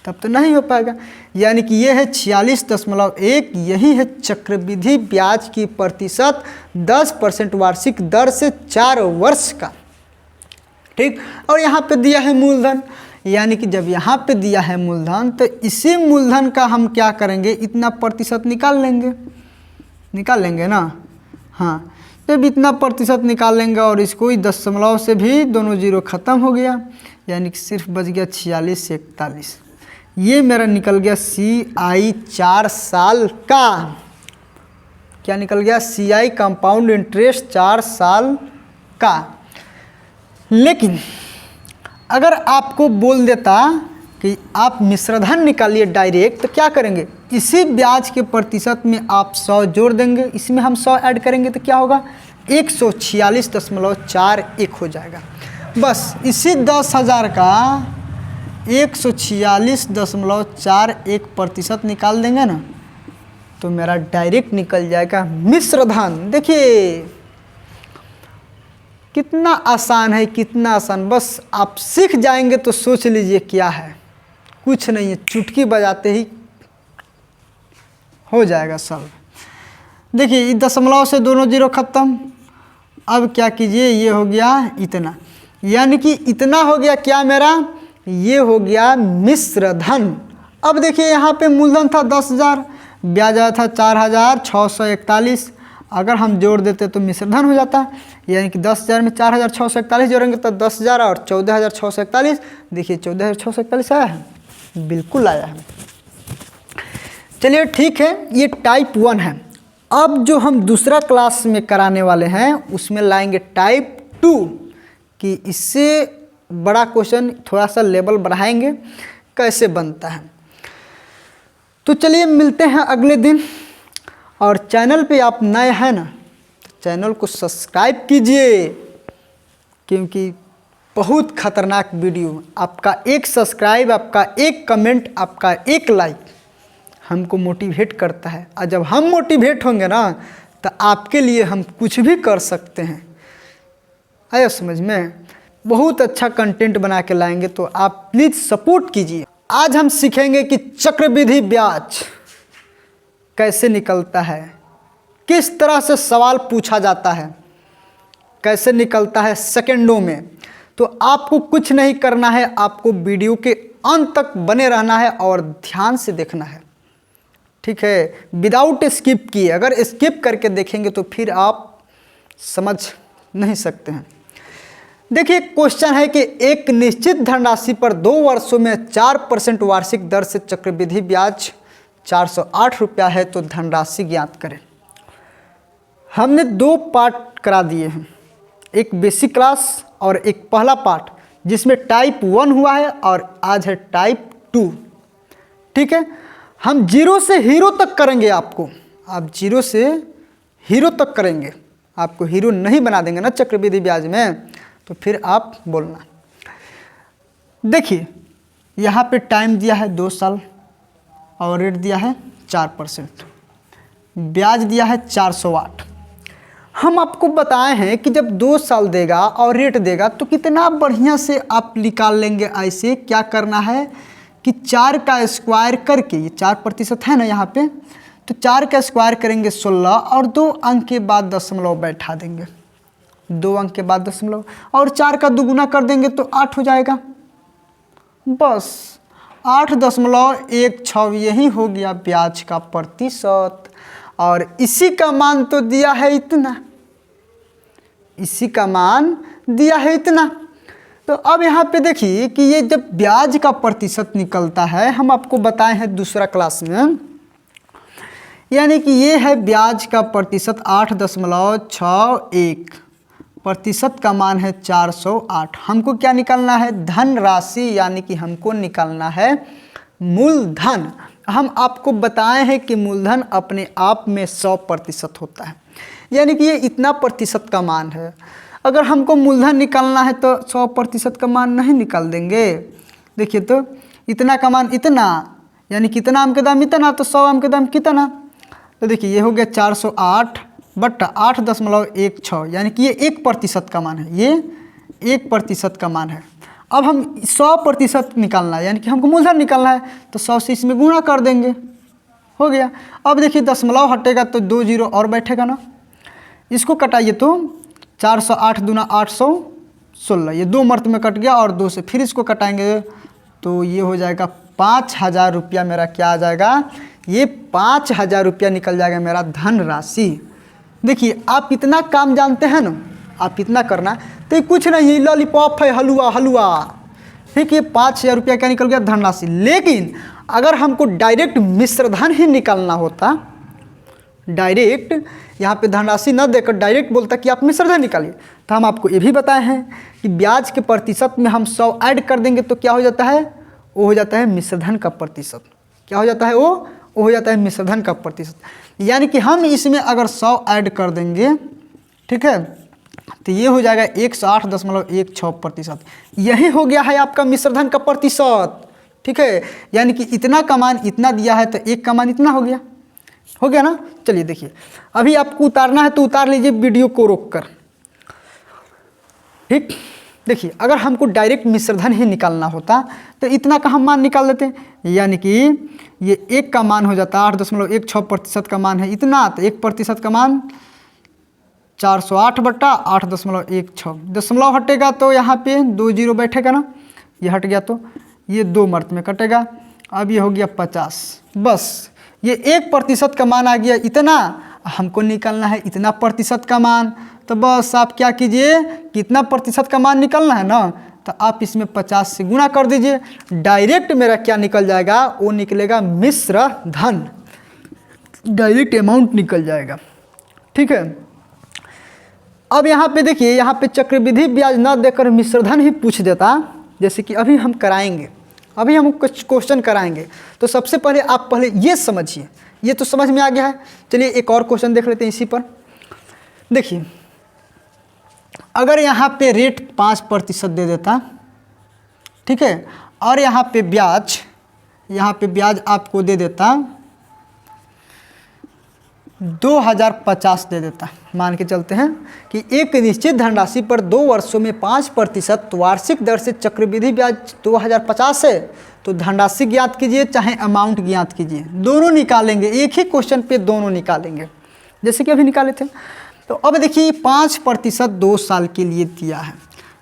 तब तो नहीं हो पाएगा। यानी कि ये है 46.1, यही है चक्रवृद्धि ब्याज की प्रतिशत 10% वार्षिक दर से 4 वर्ष का। ठीक, और यहाँ पे दिया है मूलधन, यानी कि जब यहाँ पे दिया है मूलधन तो इसी मूलधन का हम क्या करेंगे, इतना प्रतिशत निकाल लेंगे ना। हाँ, जब इतना प्रतिशत निकाल लेंगे और इसको ही दशमलव से भी दोनों जीरो ख़त्म हो गया, यानी कि सिर्फ बच गया 46 से 41। ये मेरा निकल गया CI 4 साल का, क्या निकल गया, CI कंपाउंड इंटरेस्ट 4 साल का। लेकिन अगर आपको बोल देता कि आप मिश्रधन निकालिए डायरेक्ट, तो क्या करेंगे, इसी ब्याज के प्रतिशत में आप 100 जोड़ देंगे, इसमें हम 100 ऐड करेंगे तो क्या होगा, 146.41 हो जाएगा। बस इसी 10,000 का 146.41% निकाल देंगे ना, तो मेरा डायरेक्ट निकल जाएगा मिश्रधन। देखिए कितना आसान है, कितना आसान। बस आप सीख जाएंगे तो सोच लीजिए क्या है, कुछ नहीं है, चुटकी बजाते ही हो जाएगा सब। देखिए दशमलव से दोनों जीरो खत्म। अब क्या कीजिए, ये हो गया इतना, यानी कि इतना हो गया क्या मेरा, ये हो गया मिश्रधन। अब देखिए यहाँ पे मूलधन था 10,000, ब्याज आया था 4,641, अगर हम जोड़ देते तो मिश्रधन हो जाता, यानी कि 10,000 में 4,641 जोड़ेंगे तो 10,000 और 14,641। देखिए 14,641 आया है, बिल्कुल आया है। चलिए ठीक है, ये टाइप 1 है। अब जो हम दूसरा क्लास में कराने वाले हैं उसमें लाएंगे टाइप 2, कि इससे बड़ा क्वेश्चन, थोड़ा सा लेवल बढ़ाएंगे कैसे बनता है। तो चलिए मिलते हैं अगले दिन। और चैनल पे आप नए हैं ना, तो चैनल को सब्सक्राइब कीजिए, क्योंकि बहुत खतरनाक वीडियो, आपका एक सब्सक्राइब, आपका एक कमेंट, आपका एक लाइक हमको मोटिवेट करता है। और जब हम मोटिवेट होंगे ना, तो आपके लिए हम कुछ भी कर सकते हैं। आया समझ में? बहुत अच्छा कंटेंट बना के लाएंगे, तो आप प्लीज़ सपोर्ट कीजिए। आज हम सीखेंगे कि चक्रवृद्धि ब्याज कैसे निकलता है, किस तरह से सवाल पूछा जाता है, कैसे निकलता है सेकंडों में। तो आपको कुछ नहीं करना है, आपको वीडियो के अंत तक बने रहना है और ध्यान से देखना है, ठीक है, विदाउट स्किप किए। अगर स्किप करके देखेंगे तो फिर आप समझ नहीं सकते हैं। देखिए क्वेश्चन है कि एक निश्चित धनराशि पर 2 वर्षों में 4% वार्षिक दर से चक्रवृद्धि ब्याज 408 रुपया है, तो धनराशि ज्ञात करें। हमने 2 पार्ट करा दिए हैं, एक बेसिक क्लास और एक पहला पार्ट, जिसमें टाइप 1 हुआ है और आज है टाइप 2, ठीक है। हम 0 से हीरो तक करेंगे आपको, आप 0 से हीरो तक करेंगे, आपको हीरो नहीं बना देंगे ना चक्रवृद्धि ब्याज में, तो फिर आप बोलना। देखिए यहाँ पे टाइम दिया है 2 साल और रेट दिया है 4%, ब्याज दिया है 408। हम आपको बताए हैं कि जब 2 साल देगा और रेट देगा तो कितना बढ़िया से आप निकाल लेंगे। ऐसे क्या करना है कि 4 का स्क्वायर करके, ये 4% है ना यहाँ पे, तो 4 का स्क्वायर करेंगे 16 और 2 अंक के बाद दशमलव बैठा देंगे, 2 अंक के बाद दशमलव, और 4 का दुगुना कर देंगे तो 8 हो जाएगा। बस 8.16 यही हो गया ब्याज का प्रतिशत। और इसी का मान तो दिया है इतना, इसी का मान दिया है इतना। तो अब यहाँ पे देखिए कि ये जब ब्याज का प्रतिशत निकलता है, हम आपको बताए हैं दूसरा क्लास में, यानी कि ये है ब्याज का प्रतिशत 8.61, प्रतिशत का मान है 408। हमको क्या निकालना है? धन राशि, यानी कि हमको निकालना है मूलधन। हम आपको बताए हैं कि मूलधन अपने आप में 100% होता है, यानी कि ये इतना प्रतिशत का मान है। अगर हमको मूलधन निकालना है तो 100% का मान नहीं निकाल देंगे। देखिए तो इतना का मान इतना, यानी कितना आम के दाम इतना, तो 100 आम के दाम कितना। तो देखिए ये हो गया 408 बट्टा 8.16, यानी कि ये 1% का मान है, ये 1% का मान है। अब हम 100% निकालना है, यानी कि हमको मूलधन निकालना है, तो 100 से इसमें गुणा कर देंगे, हो गया। अब देखिए दशमलव हटेगा तो 2 जीरो और बैठेगा ना, इसको कटाइए तो 408 दूना 816, ये 2 मर्त में कट गया, और 2 से फिर इसको कटाएंगे तो ये हो जाएगा 5000 रुपया मेरा क्या आ जाएगा, ये 5000 रुपया निकल जाएगा मेरा धन राशि। देखिए आप इतना काम जानते हैं ना, आप इतना करना, तो ये कुछ नहीं है, लॉलीपॉप है, हलवा हलवा, ठीक है। 5000 रुपया क्या निकल गया, धनराशि। लेकिन अगर हमको डायरेक्ट मिश्रधन ही निकालना होता, डायरेक्ट यहाँ पे धनराशि न देकर डायरेक्ट बोलता कि आप मिश्रधन निकालिए, तो हम आपको ये भी बताए हैं कि ब्याज के प्रतिशत में हम 100 ऐड कर देंगे तो क्या हो जाता है, वो हो जाता है मिश्रधन का प्रतिशत। क्या हो जाता है वो हो जाता है मिश्रधन का प्रतिशत। यानी कि हम इसमें अगर 100 ऐड कर देंगे, ठीक है, तो ये हो जाएगा 108.16%। यही हो गया है आपका मिश्रधन का प्रतिशत, ठीक है। यानी कि इतना का मान इतना दिया है तो 1 का मान इतना हो गया ना। चलिए देखिए, अभी आपको उतारना है तो उतार लीजिए वीडियो को रोककर, ठीक। देखिए अगर हमको डायरेक्ट मिश्रधन ही निकालना होता तो इतना का हम मान निकाल लेते, यानी कि ये 1 का मान हो जाता, 8.16% का मान है इतना, तो 1% का मान 408 बट्टा 8.16, दशमलव हटेगा तो यहाँ पे 2 जीरो बैठेगा ना, ये हट गया तो ये 2 मर्त में कटेगा। अब ये हो गया 50, बस ये 1% का मान आ गया इतना, हमको निकालना है इतना प्रतिशत का मान। तो बस आप क्या कीजिए, कितना प्रतिशत का मान निकालना है ना, तो आप इसमें 50 से गुणा कर दीजिए, डायरेक्ट मेरा क्या निकल जाएगा, वो निकलेगा मिश्र धन, डायरेक्ट अमाउंट निकल जाएगा, ठीक है। अब यहाँ पे देखिए, यहाँ पे चक्रवृद्धि ब्याज न देकर मिश्रधन ही पूछ देता, जैसे कि अभी हम कराएंगे, अभी हम कुछ क्वेश्चन कराएंगे। तो सबसे पहले आप पहले ये समझिए, ये तो समझ में आ गया है। चलिए एक और क्वेश्चन देख लेते हैं इसी पर। देखिए अगर यहाँ पे रेट 5% दे देता, ठीक है, और यहाँ पे ब्याज आपको दे देता 2050 दे देता। मान के चलते हैं कि एक निश्चित धनराशि पर 2 वर्षों में 5% वार्षिक दर से चक्रवृद्धि ब्याज 2050 है, तो धनराशि ज्ञात कीजिए चाहे अमाउंट ज्ञात कीजिए, दोनों निकालेंगे, एक ही क्वेश्चन पे दोनों निकालेंगे, जैसे कि अभी निकाले थे। तो अब देखिए 5% 2 साल के लिए दिया है।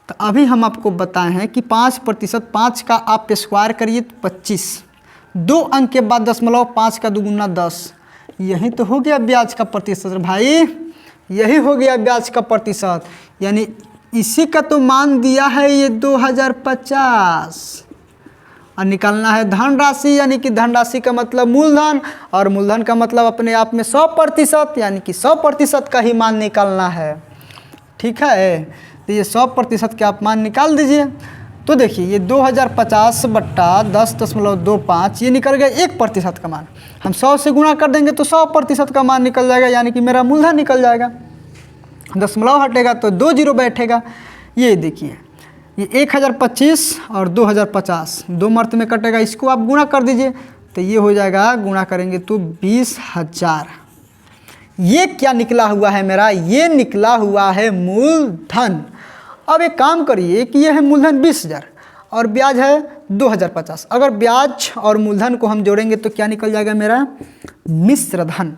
तो अभी हम आपको बताए हैं कि 5%, 5 का आप स्क्वायर करिए तो 25, 2 अंक के बाद दशमलव, 5 का 2 गुना 10, यही तो हो गया ब्याज का प्रतिशत भाई, यही हो गया ब्याज का प्रतिशत। यानी इसी का तो मान दिया है ये 2050, और निकालना है धनराशि, यानी कि धनराशि का मतलब मूलधन, और मूलधन का मतलब अपने आप में 100%, यानी कि 100% का ही मान निकालना है। ठीक है, तो ये 100% के आप मान निकाल दीजिए। तो देखिए ये 2050 बट्टा 10.25 ये निकल गया 1% का मान। हम 100 से गुणा कर देंगे तो 100% का मान निकल जाएगा, यानी कि मेरा मूलधन निकल जाएगा। दशमलव हटेगा तो 2 जीरो बैठेगा। ये देखिए ये 1025 और 2050 2 मर्त में कटेगा, इसको आप गुणा कर दीजिए तो ये हो जाएगा, गुणा करेंगे तो 20,000। ये क्या निकला हुआ है मेरा, ये निकला हुआ है मूलधन। अब एक काम करिए कि ये है मूलधन 20,000 और ब्याज है 2050। अगर ब्याज और मूलधन को हम जोड़ेंगे तो क्या निकल जाएगा मेरा, मिश्र धन।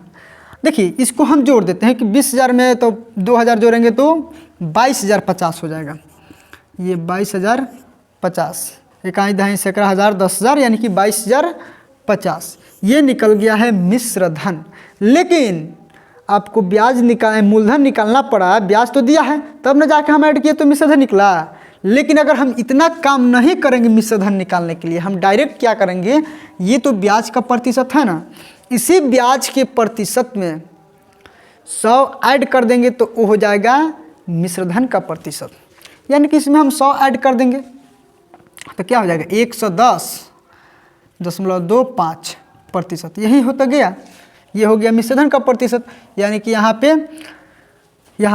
देखिए इसको हम जोड़ देते हैं कि 20,000 में तो 2,000 जोड़ेंगे तो 22,050 हो जाएगा। ये 22,050, इकाई दहाई सैकड़ा हज़ार 10,000, यानी कि 22,050 ये निकल गया है मिश्र धन। लेकिन आपको ब्याज मूलधन निकालना पड़ा, ब्याज तो दिया है तब न जाके हम ऐड किए तो मिश्र धन निकला। लेकिन अगर हम इतना काम नहीं करेंगे मिश्र धन निकालने के लिए, हम डायरेक्ट क्या करेंगे, ये तो ब्याज का प्रतिशत है ना, इसी ब्याज के प्रतिशत में 100 ऐड कर देंगे तो वो हो जाएगा मिश्र धन का प्रतिशत। यानी कि इसमें हम 100 ऐड कर देंगे तो क्या हो जाएगा 110.25%, यही होता गया, ये हो गया मिश्र धन का प्रतिशत। यानी कि यहाँ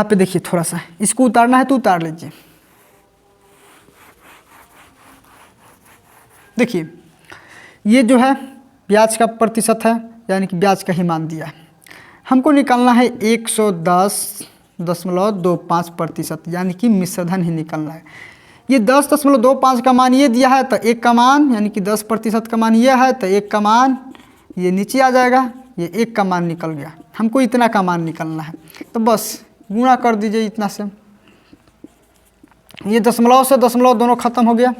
पे देखिए थोड़ा सा इसको उतारना है तो उतार लीजिए। देखिए ये जो है ब्याज का प्रतिशत है, यानी कि ब्याज का ही मान दिया है। हमको निकालना है 110.25%, यानी कि मिश्र धन ही निकालना है। ये 10.25 का मान ये दिया है तो 1 का मान, यानी कि 10% का मान ये है तो 1 का मान ये नीचे आ जाएगा, ये 1 का मान निकल गया। हमको इतना का मान निकालना है तो बस गुणा कर दीजिए इतना से। ये दशमलव से दशमलव दोनों खत्म हो गया,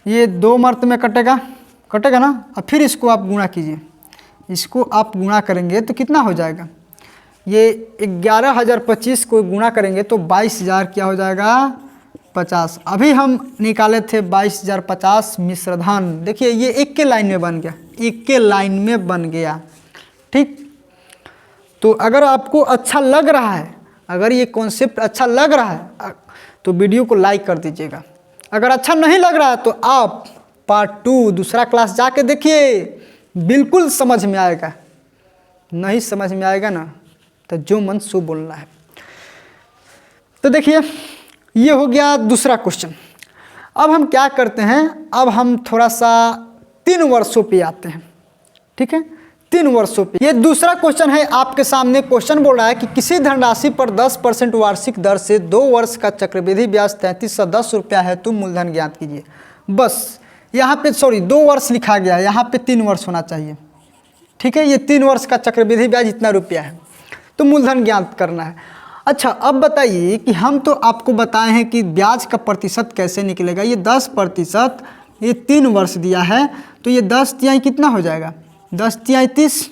ये 2 मर्त में कटेगा ना। और फिर इसको आप गुणा कीजिए, इसको आप गुणा करेंगे तो कितना हो जाएगा, ये 11,025 को गुणा करेंगे तो 22,000 क्या हो जाएगा 50। अभी हम निकाले थे 22,050 मिश्र धन। देखिए ये एक के लाइन में बन गया, एक के लाइन में बन गया। ठीक, तो अगर आपको अच्छा लग रहा है, अगर ये कॉन्सेप्ट अच्छा लग रहा है तो वीडियो को लाइक कर दीजिएगा। अगर अच्छा नहीं लग रहा है तो आप पार्ट 2 दूसरा क्लास जाके देखिए, बिल्कुल समझ में आएगा। नहीं समझ में आएगा ना तो जो मन सो बोलना है। तो देखिए ये हो गया दूसरा क्वेश्चन। अब हम क्या करते हैं, अब हम थोड़ा सा 3 वर्षों पे आते हैं। ठीक है, 3 वर्षों पे। ये दूसरा क्वेश्चन है आपके सामने। क्वेश्चन बोल रहा है कि किसी धनराशि पर 10% वार्षिक दर से 2 वर्ष का चक्रवृद्धि ब्याज 3310 रुपया है, तुम मूलधन ज्ञात कीजिए। बस यहाँ पे 2 वर्ष लिखा गया है, यहाँ पे 3 वर्ष होना चाहिए। ठीक है, ये 3 वर्ष का चक्रवृद्धि ब्याज इतना रुपया है, तो मूलधन ज्ञात करना है। अच्छा अब बताइए कि हम तो आपको बताए हैं कि ब्याज का प्रतिशत कैसे निकलेगा। ये 10%, ये 3 वर्ष दिया है तो ये 10 तिहाई कितना हो जाएगा, 10 तिहाई 30,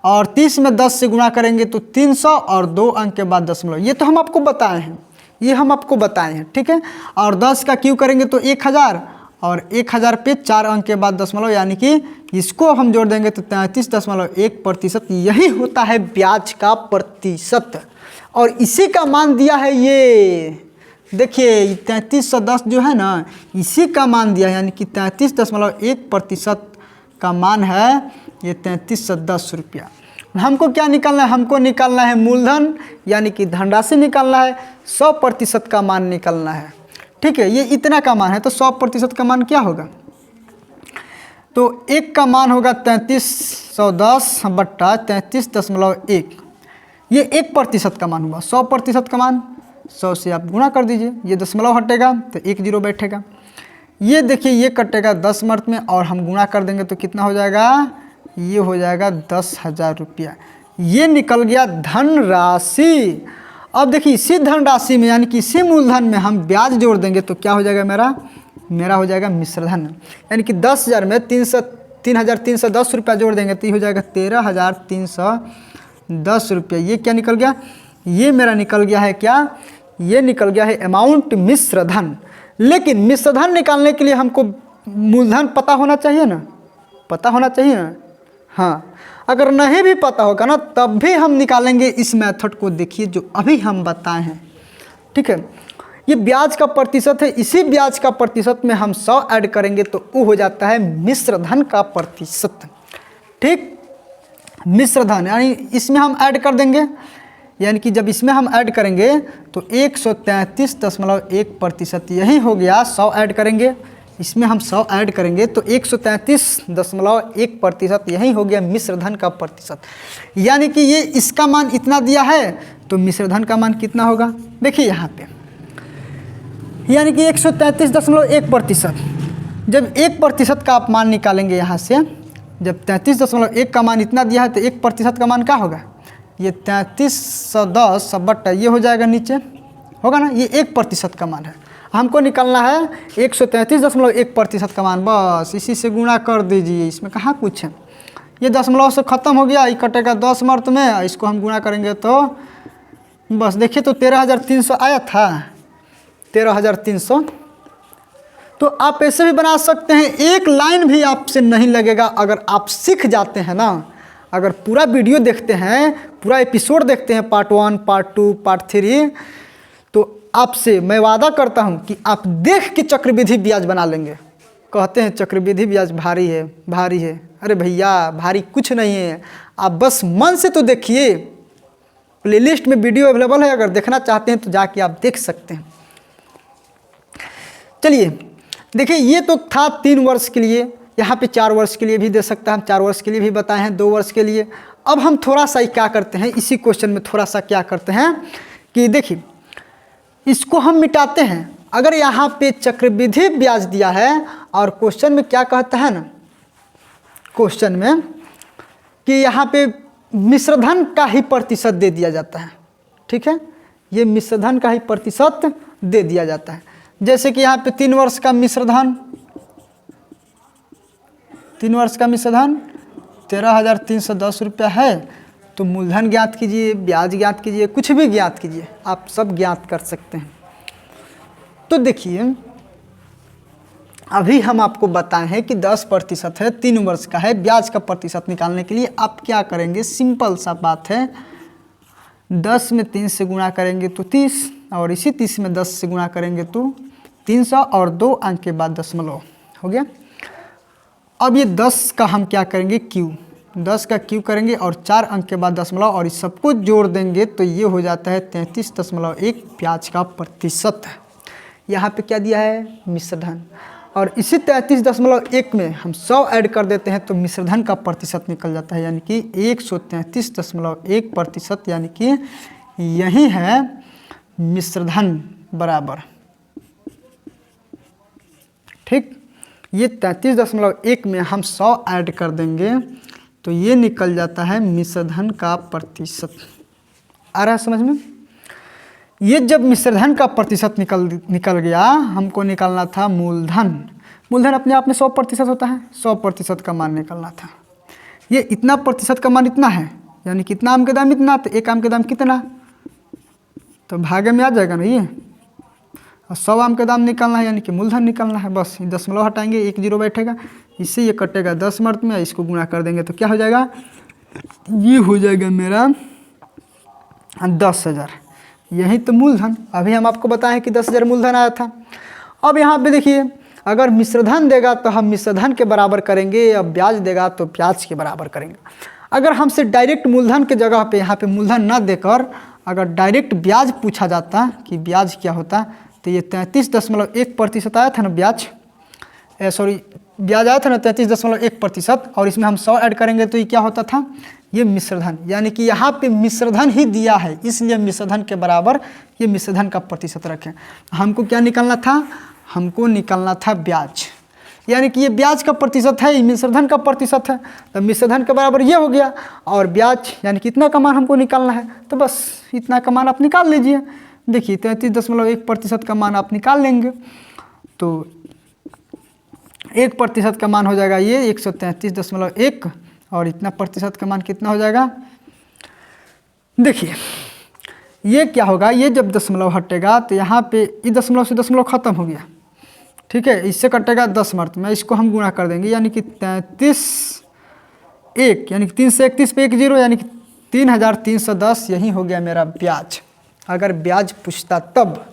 और 30 में 10 से गुणा करेंगे तो 300 और 2 अंक के बाद दशमलव। ये तो हम आपको बताए हैं, ये हम आपको बताए हैं। ठीक है, और 10 का क्यू करेंगे तो 1000, और 1000 पे 4 अंक के बाद दशमलव, यानी कि इसको हम जोड़ देंगे तो 33.1%। यही होता है ब्याज का प्रतिशत, और इसी का मान दिया है। ये देखिए 3310 जो है ना, इसी का मान दिया है, यानी कि 33.1% का मान है ये 3310 रुपया। हमको क्या निकालना है, हमको निकालना है मूलधन, यानी कि धनराशि निकालना है, 100% का मान निकालना है। ठीक है, ये इतना का मान है तो 100% का मान क्या होगा, तो 1 का मान होगा 3310 बट्टा 33.1, ये 1% का मान हुआ। 100% का मान 100 से आप गुणा कर दीजिए, ये दशमलव हटेगा तो 1 जीरो बैठेगा। ये देखिए ये कटेगा 10 मर्त में, और हम गुणा कर देंगे तो कितना हो जाएगा, ये हो जाएगा 10,000 रुपया। ये निकल गया धनराशि। अब देखिए इसी धनराशि में यानी कि इसी मूलधन में हम ब्याज जोड़ देंगे तो क्या हो जाएगा मेरा हो जाएगा मिश्रधन। यानी कि 10,000 में 3,310 रुपया जोड़ देंगे तो ये हो जाएगा 13,310 रुपये। ये क्या निकल गया, ये मेरा निकल गया है क्या, ये निकल गया है अमाउंट मिश्रधन। लेकिन मिश्रधन निकालने के लिए हमको मूलधन पता होना चाहिए ना, पता होना चाहिए ना। हाँ, अगर नहीं भी पता होगा ना तब भी हम निकालेंगे इस मेथड को। देखिए जो अभी हम बताए हैं, ठीक है, ये ब्याज का प्रतिशत है, इसी ब्याज का प्रतिशत में हम 100 ऐड करेंगे तो वो हो जाता है मिश्रधन का प्रतिशत। ठीक, मिश्रधन यानी इसमें हम ऐड कर देंगे, यानी कि जब इसमें हम ऐड करेंगे तो 133.1% यही हो गया। 100 ऐड करेंगे, इसमें हम 100 ऐड करेंगे तो 133.1% यही हो गया मिश्रधन का प्रतिशत। यानी कि ये इसका मान इतना दिया है तो मिश्रधन का मान कितना होगा, देखिए यहाँ पे, यानी कि 133.1%। जब 1% का आप मान निकालेंगे यहाँ से, जब 33.1 का मान इतना दिया है तो 1% का मान क्या होगा, ये 3310 बट्टा ये हो जाएगा नीचे, होगा ना, ये 1% का मान है। हमको निकालना है 133.1% का मान, बस इसी से गुणा कर दीजिए, इसमें कहाँ कुछ है। ये दशमलव से ख़त्म हो गया, ये कटेगा 10 मर्त में, इसको हम गुणा करेंगे तो बस देखिए तो 13,300 आया था, 13,300। तो आप ऐसे भी बना सकते हैं, एक लाइन भी आपसे नहीं लगेगा अगर आप सीख जाते हैं ना। अगर पूरा वीडियो देखते हैं, पूरा एपिसोड देखते हैं, पार्ट 1, पार्ट 2, पार्ट 3, तो आपसे मैं वादा करता हूं कि आप देख के चक्रवृद्धि ब्याज बना लेंगे। कहते हैं चक्रवृद्धि ब्याज भारी है, भारी है। अरे भैया भारी कुछ नहीं है, आप बस मन से तो देखिए। प्लेलिस्ट में वीडियो अवेलेबल है, अगर देखना चाहते हैं तो जाके आप देख सकते हैं। चलिए देखिए, ये तो था 3 वर्ष के लिए, यहाँ पे 4 वर्ष के लिए भी दे सकता है, हम 4 वर्ष के लिए भी बताए हैं, 2 वर्ष के लिए। अब हम थोड़ा सा क्या करते हैं, इसी क्वेश्चन में थोड़ा सा क्या करते हैं कि देखिए इसको हम मिटाते हैं। अगर यहाँ पे चक्रवृद्धि ब्याज दिया है और क्वेश्चन में क्या कहता है ना, क्वेश्चन में कि यहाँ पे मिश्रधन का ही प्रतिशत दे दिया जाता है, ठीक है, ये मिश्रधन का ही प्रतिशत दे दिया जाता है। जैसे कि यहाँ पे 3 वर्ष का मिश्रधन, 3 वर्ष का मिश्रधन 13,310 रुपया है, तो मूलधन ज्ञात कीजिए, ब्याज ज्ञात कीजिए, कुछ भी ज्ञात कीजिए, आप सब ज्ञात कर सकते हैं। तो देखिए अभी हम आपको बताए हैं कि 10% है, 3 वर्ष का है। ब्याज का प्रतिशत निकालने के लिए आप क्या करेंगे, सिंपल सा बात है, 10 में 3 से गुणा करेंगे तो 30, और इसी 30 में 10 से गुणा करेंगे तो 300, और 2 अंक के बाद दशमलव हो गया। अब ये 10 का हम क्या करेंगे, क्यू, 10 का क्यू करेंगे और 4 अंक के बाद दशमलव, और इस सबको जोड़ देंगे तो ये हो जाता है 33.1 ब्याज का प्रतिशत। यहाँ पे क्या दिया है, मिश्रधन, और इसी 33.1 में हम 100 ऐड कर देते हैं तो मिश्रधन का प्रतिशत निकल जाता है, यानी कि 133.1%, यानी कि यही है मिश्रधन बराबर। ठीक, ये 33.1 में हम 100 ऐड कर देंगे तो ये निकल जाता है मिश्रधन का प्रतिशत। आ रहा है समझ में। ये जब मिश्रधन का प्रतिशत निकल गया, हमको निकालना था मूलधन। मूलधन अपने आप में 100% होता है, 100% का मान निकालना था। ये इतना प्रतिशत का मान इतना है, यानी कितना आम के दाम इतना, तो 1 आम के दाम कितना, तो भागे में आ जाएगा ना ये, और 100 आम के दाम निकालना है, यानी कि मूलधन निकालना है। बस दशमलव हटाएंगे, 1 0 बैठेगा, इससे ये कटेगा 10 मर्त में, इसको गुणा कर देंगे तो क्या हो जाएगा, ये हो जाएगा मेरा 10,000। यही तो मूलधन, अभी हम आपको बताएं कि 10,000 मूलधन आया था। अब यहाँ पे देखिए, अगर मिश्रधन देगा तो हम मिश्रधन के बराबर करेंगे, अब ब्याज देगा तो ब्याज के बराबर करेंगे। अगर हमसे डायरेक्ट मूलधन के जगह पे यहाँ पे मूलधन ना देकर अगर डायरेक्ट ब्याज पूछा जाता कि ब्याज क्या होता, तो ये 33.1% आया था ना ब्याज, ब्याज आया था ना 33.1%, और इसमें हम 100 ऐड करेंगे तो ये क्या होता था, ये मिश्रधन। यानी कि यहाँ पे मिश्रधन ही दिया है, इसलिए मिश्रधन के बराबर ये मिश्रधन का प्रतिशत रखें। हमको क्या निकालना था, हमको निकालना था ब्याज। यानी कि ये ब्याज का प्रतिशत है, ये मिश्रधन का प्रतिशत है, तो मिश्रधन के बराबर ये हो गया। और ब्याज यानी कि इतना का मान हमको निकालना है, तो बस इतना का मान आप निकाल लीजिए। देखिए 33.1% का मान आप निकाल लेंगे तो 1% का मान हो जाएगा ये 133.1 और इतना प्रतिशत का मान कितना हो जाएगा। देखिए ये क्या होगा, ये जब दशमलव हटेगा तो यहाँ पे ये दशमलव से दशमलव खत्म हो गया, ठीक है, इससे कटेगा 10 मर्त में, इसको हम गुणा कर देंगे यानी कि 33.1 यानी कि 3 से 31 पे 1 0 यानी कि 3310 यही हो गया मेरा ब्याज, अगर ब्याज पूछता तब।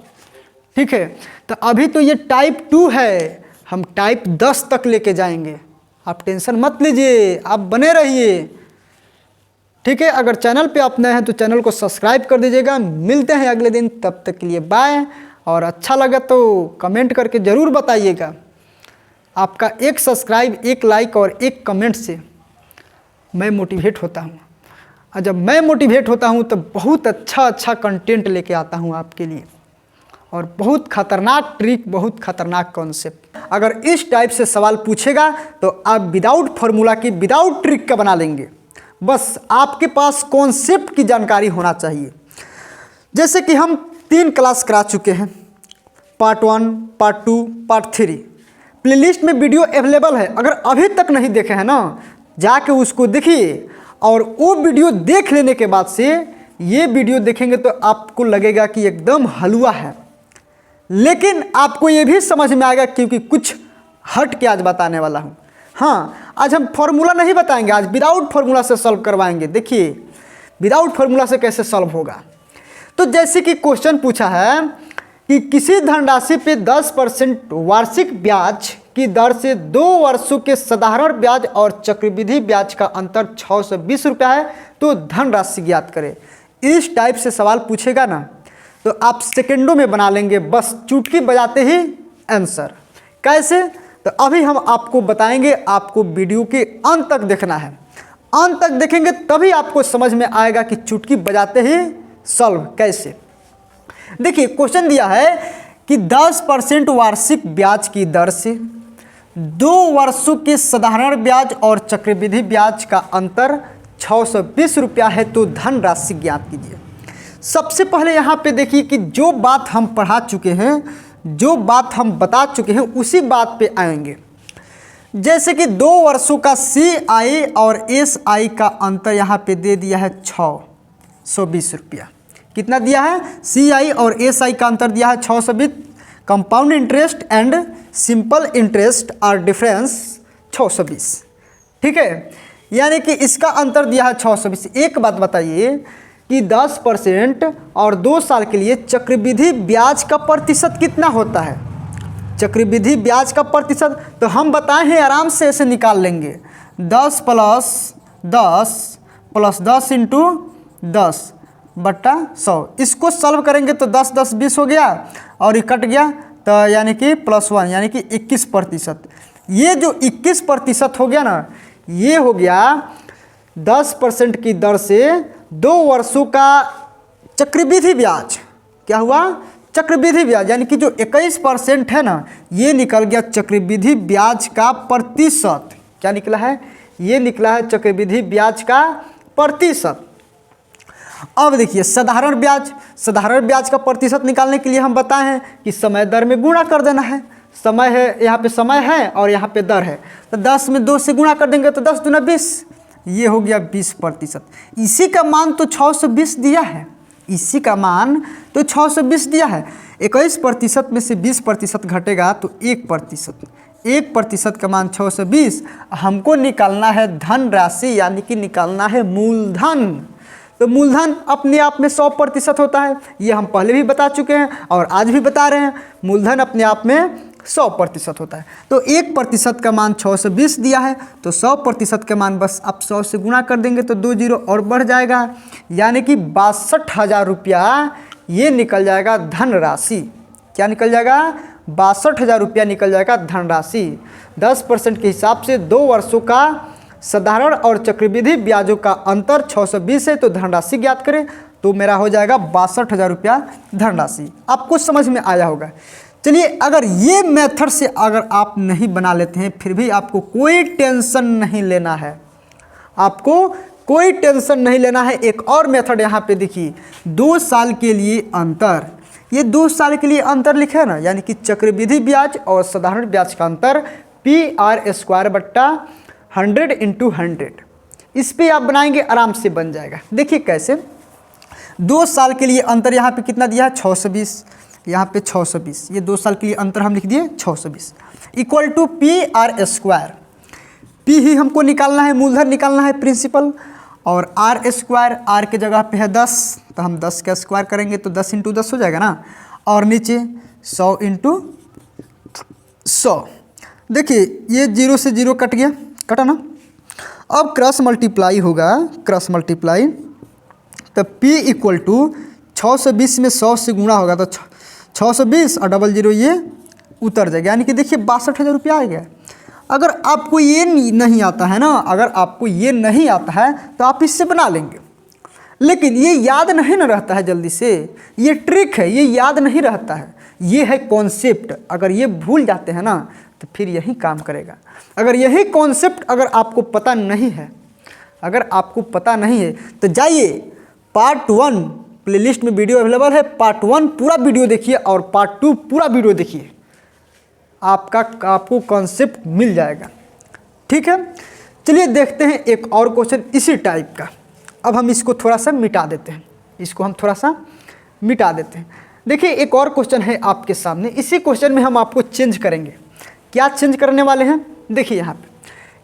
ठीक है, तो अभी तो ये टाइप 2 है, हम टाइप 10 तक लेके जाएंगे, आप टेंशन मत लीजिए, आप बने रहिए। ठीक है, अगर चैनल पे आप नए हैं तो चैनल को सब्सक्राइब कर दीजिएगा। मिलते हैं अगले दिन, तब तक के लिए बाय। और अच्छा लगा तो कमेंट करके ज़रूर बताइएगा। आपका एक सब्सक्राइब, एक लाइक और एक कमेंट से मैं मोटिवेट होता हूँ, और जब मैं मोटिवेट होता हूँ तो बहुत अच्छा कंटेंट लेके आता हूँ आपके लिए, और बहुत खतरनाक ट्रिक, बहुत खतरनाक कॉन्सेप्ट। अगर इस टाइप से सवाल पूछेगा तो आप विदाउट फार्मूला की, विदाउट ट्रिक का बना लेंगे। बस आपके पास कॉन्सेप्ट की जानकारी होना चाहिए। जैसे कि हम 3 क्लास करा चुके हैं, पार्ट 1, पार्ट 2, पार्ट 3। प्लेलिस्ट में वीडियो अवेलेबल है, अगर अभी तक नहीं देखे हैं ना, जाके उसको देखिए। और वो वीडियो देख लेने के बाद से ये वीडियो देखेंगे तो आपको लगेगा कि एकदम हलवा है, लेकिन आपको ये भी समझ में आएगा क्योंकि कुछ हट के आज बताने वाला हूँ। हाँ, आज हम फॉर्मूला नहीं बताएंगे, आज विदाउट फार्मूला से सॉल्व करवाएंगे। देखिए विदाउट फार्मूला से कैसे सॉल्व होगा। तो जैसे कि क्वेश्चन पूछा है कि किसी धनराशि पे 10% वार्षिक ब्याज की दर से 2 वर्षों के साधारण ब्याज और चक्रवृद्धि ब्याज का अंतर 620 रुपया है, तो धनराशि ज्ञात करें। इस टाइप से सवाल पूछेगा ना तो आप सेकंडों में बना लेंगे, बस चुटकी बजाते ही आंसर। कैसे, तो अभी हम आपको बताएंगे। आपको वीडियो के अंत तक देखना है, अंत तक देखेंगे तभी आपको समझ में आएगा कि चुटकी बजाते ही सॉल्व कैसे। देखिए क्वेश्चन दिया है कि 10% वार्षिक ब्याज की दर से 2 वर्षों के साधारण ब्याज और चक्रवृद्धि ब्याज का अंतर 620 रुपया है, तो धनराशि ज्ञात कीजिए। सबसे पहले यहाँ पे देखिए कि जो बात हम पढ़ा चुके हैं, जो बात हम बता चुके हैं, उसी बात पे आएंगे। जैसे कि 2 वर्षों का CI और SI का अंतर यहाँ पे दे दिया है 620 रुपया। कितना दिया है, CI और SI का अंतर दिया है 620। Compound interest and simple interest are difference 620। ठीक है, यानी कि इसका अंतर दिया है 620। एक बात बताइए कि 10% और 2 साल के लिए चक्रवृद्धि ब्याज का प्रतिशत कितना होता है। चक्रवृद्धि ब्याज का प्रतिशत तो हम बताए हैं, आराम से ऐसे निकाल लेंगे। 10 + 10 इंटू 10/100। इसको सॉल्व करेंगे तो 10 10 20 हो गया और ये कट गया, तो यानी कि +1 यानी कि 21%। ये जो 21% हो गया ना, ये हो गया 10% की दर से 2 वर्षों का चक्रवृद्धि ब्याज। क्या हुआ, चक्रवृद्धि ब्याज, यानी कि जो 21% है ना, ये निकल गया चक्रवृद्धि ब्याज का प्रतिशत। क्या निकला है, ये निकला है चक्रवृद्धि ब्याज का प्रतिशत। अब देखिए साधारण ब्याज, साधारण ब्याज का प्रतिशत निकालने के लिए हम बताए हैं कि समय दर में गुणा कर देना है। समय है, यहाँ पे समय है और यहाँ पे दर है, तो 10 में 2 से गुणा कर देंगे तो 10 दूना 20, ये हो गया 20%। इसी का मान तो 620 दिया है, इसी का मान तो 620 दिया है। 21% में से 20% घटेगा तो 1%। 1% का मान 620। हमको निकालना है धन राशि, यानी कि निकालना है मूलधन। तो मूलधन अपने आप में 100% होता है, ये हम पहले भी बता चुके हैं और आज भी बता रहे हैं। मूलधन अपने आप में 100% होता है। तो 1% का मान 620 दिया है, तो 100% का मान बस आप 100 से गुणा कर देंगे तो 2 जीरो और बढ़ जाएगा, यानी कि 62,000 रुपया ये निकल जाएगा धनराशि। क्या निकल जाएगा, 62,000 रुपया निकल जाएगा धनराशि। 10% के हिसाब से 2 वर्षों का साधारण और चक्रवृद्धि ब्याजों का अंतर 620 है, तो धनराशि ज्ञात करें, तो मेरा हो जाएगा 62,000 रुपया धनराशि। आपको समझ में आया होगा। चलिए, अगर ये मेथड से अगर आप नहीं बना लेते हैं फिर भी आपको कोई टेंशन नहीं लेना है, आपको कोई टेंशन नहीं लेना है। एक और मेथड यहाँ पे देखिए, 2 साल के लिए अंतर। ये 2 साल के लिए अंतर लिखे है ना, यानी कि चक्रवृद्धि ब्याज और साधारण ब्याज का अंतर PR² बट्टा 100 × 100। इस पे आप बनाएंगे आराम से बन जाएगा। देखिए कैसे, 2 साल के लिए अंतर यहाँ पे कितना दिया है 620, यहाँ पे 620, ये 2 साल के लिए अंतर हम लिख दिए 620 इक्वल टू PR²। P ही हमको निकालना है, मूलधन निकालना है प्रिंसिपल, और R², R के जगह पे है 10, तो हम 10 का स्क्वायर करेंगे तो 10 × 10 हो जाएगा ना, और नीचे 100 × 100। देखिए ये 0 से 0 कट गया, कटा ना। अब क्रॉस मल्टीप्लाई होगा, क्रॉस मल्टीप्लाई, तो P इक्वल टू 620 में 100 से गुणा होगा तो 620 और 00 ये उतर जाएगा, यानी कि देखिए 62,000 रुपया आ गया। अगर आपको ये नहीं आता है ना, अगर आपको ये नहीं आता है तो आप इससे बना लेंगे, लेकिन ये याद नहीं ना रहता है जल्दी से, ये ट्रिक है, ये याद नहीं रहता है, ये है कॉन्सेप्ट। अगर ये भूल जाते हैं ना तो फिर यही काम करेगा। अगर यही कॉन्सेप्ट अगर आपको पता नहीं है, अगर आपको पता नहीं है तो जाइए पार्ट 1 प्लेलिस्ट में वीडियो अवेलेबल है, पार्ट 1 पूरा वीडियो देखिए और पार्ट 2 पूरा वीडियो देखिए, आपको कॉन्सेप्ट मिल जाएगा। ठीक है, चलिए देखते हैं एक और क्वेश्चन इसी टाइप का। अब हम इसको थोड़ा सा मिटा देते हैं, इसको हम थोड़ा सा मिटा देते हैं। देखिए एक और क्वेश्चन है आपके सामने, इसी क्वेश्चन में हम आपको चेंज करेंगे। क्या चेंज करने वाले हैं, देखिए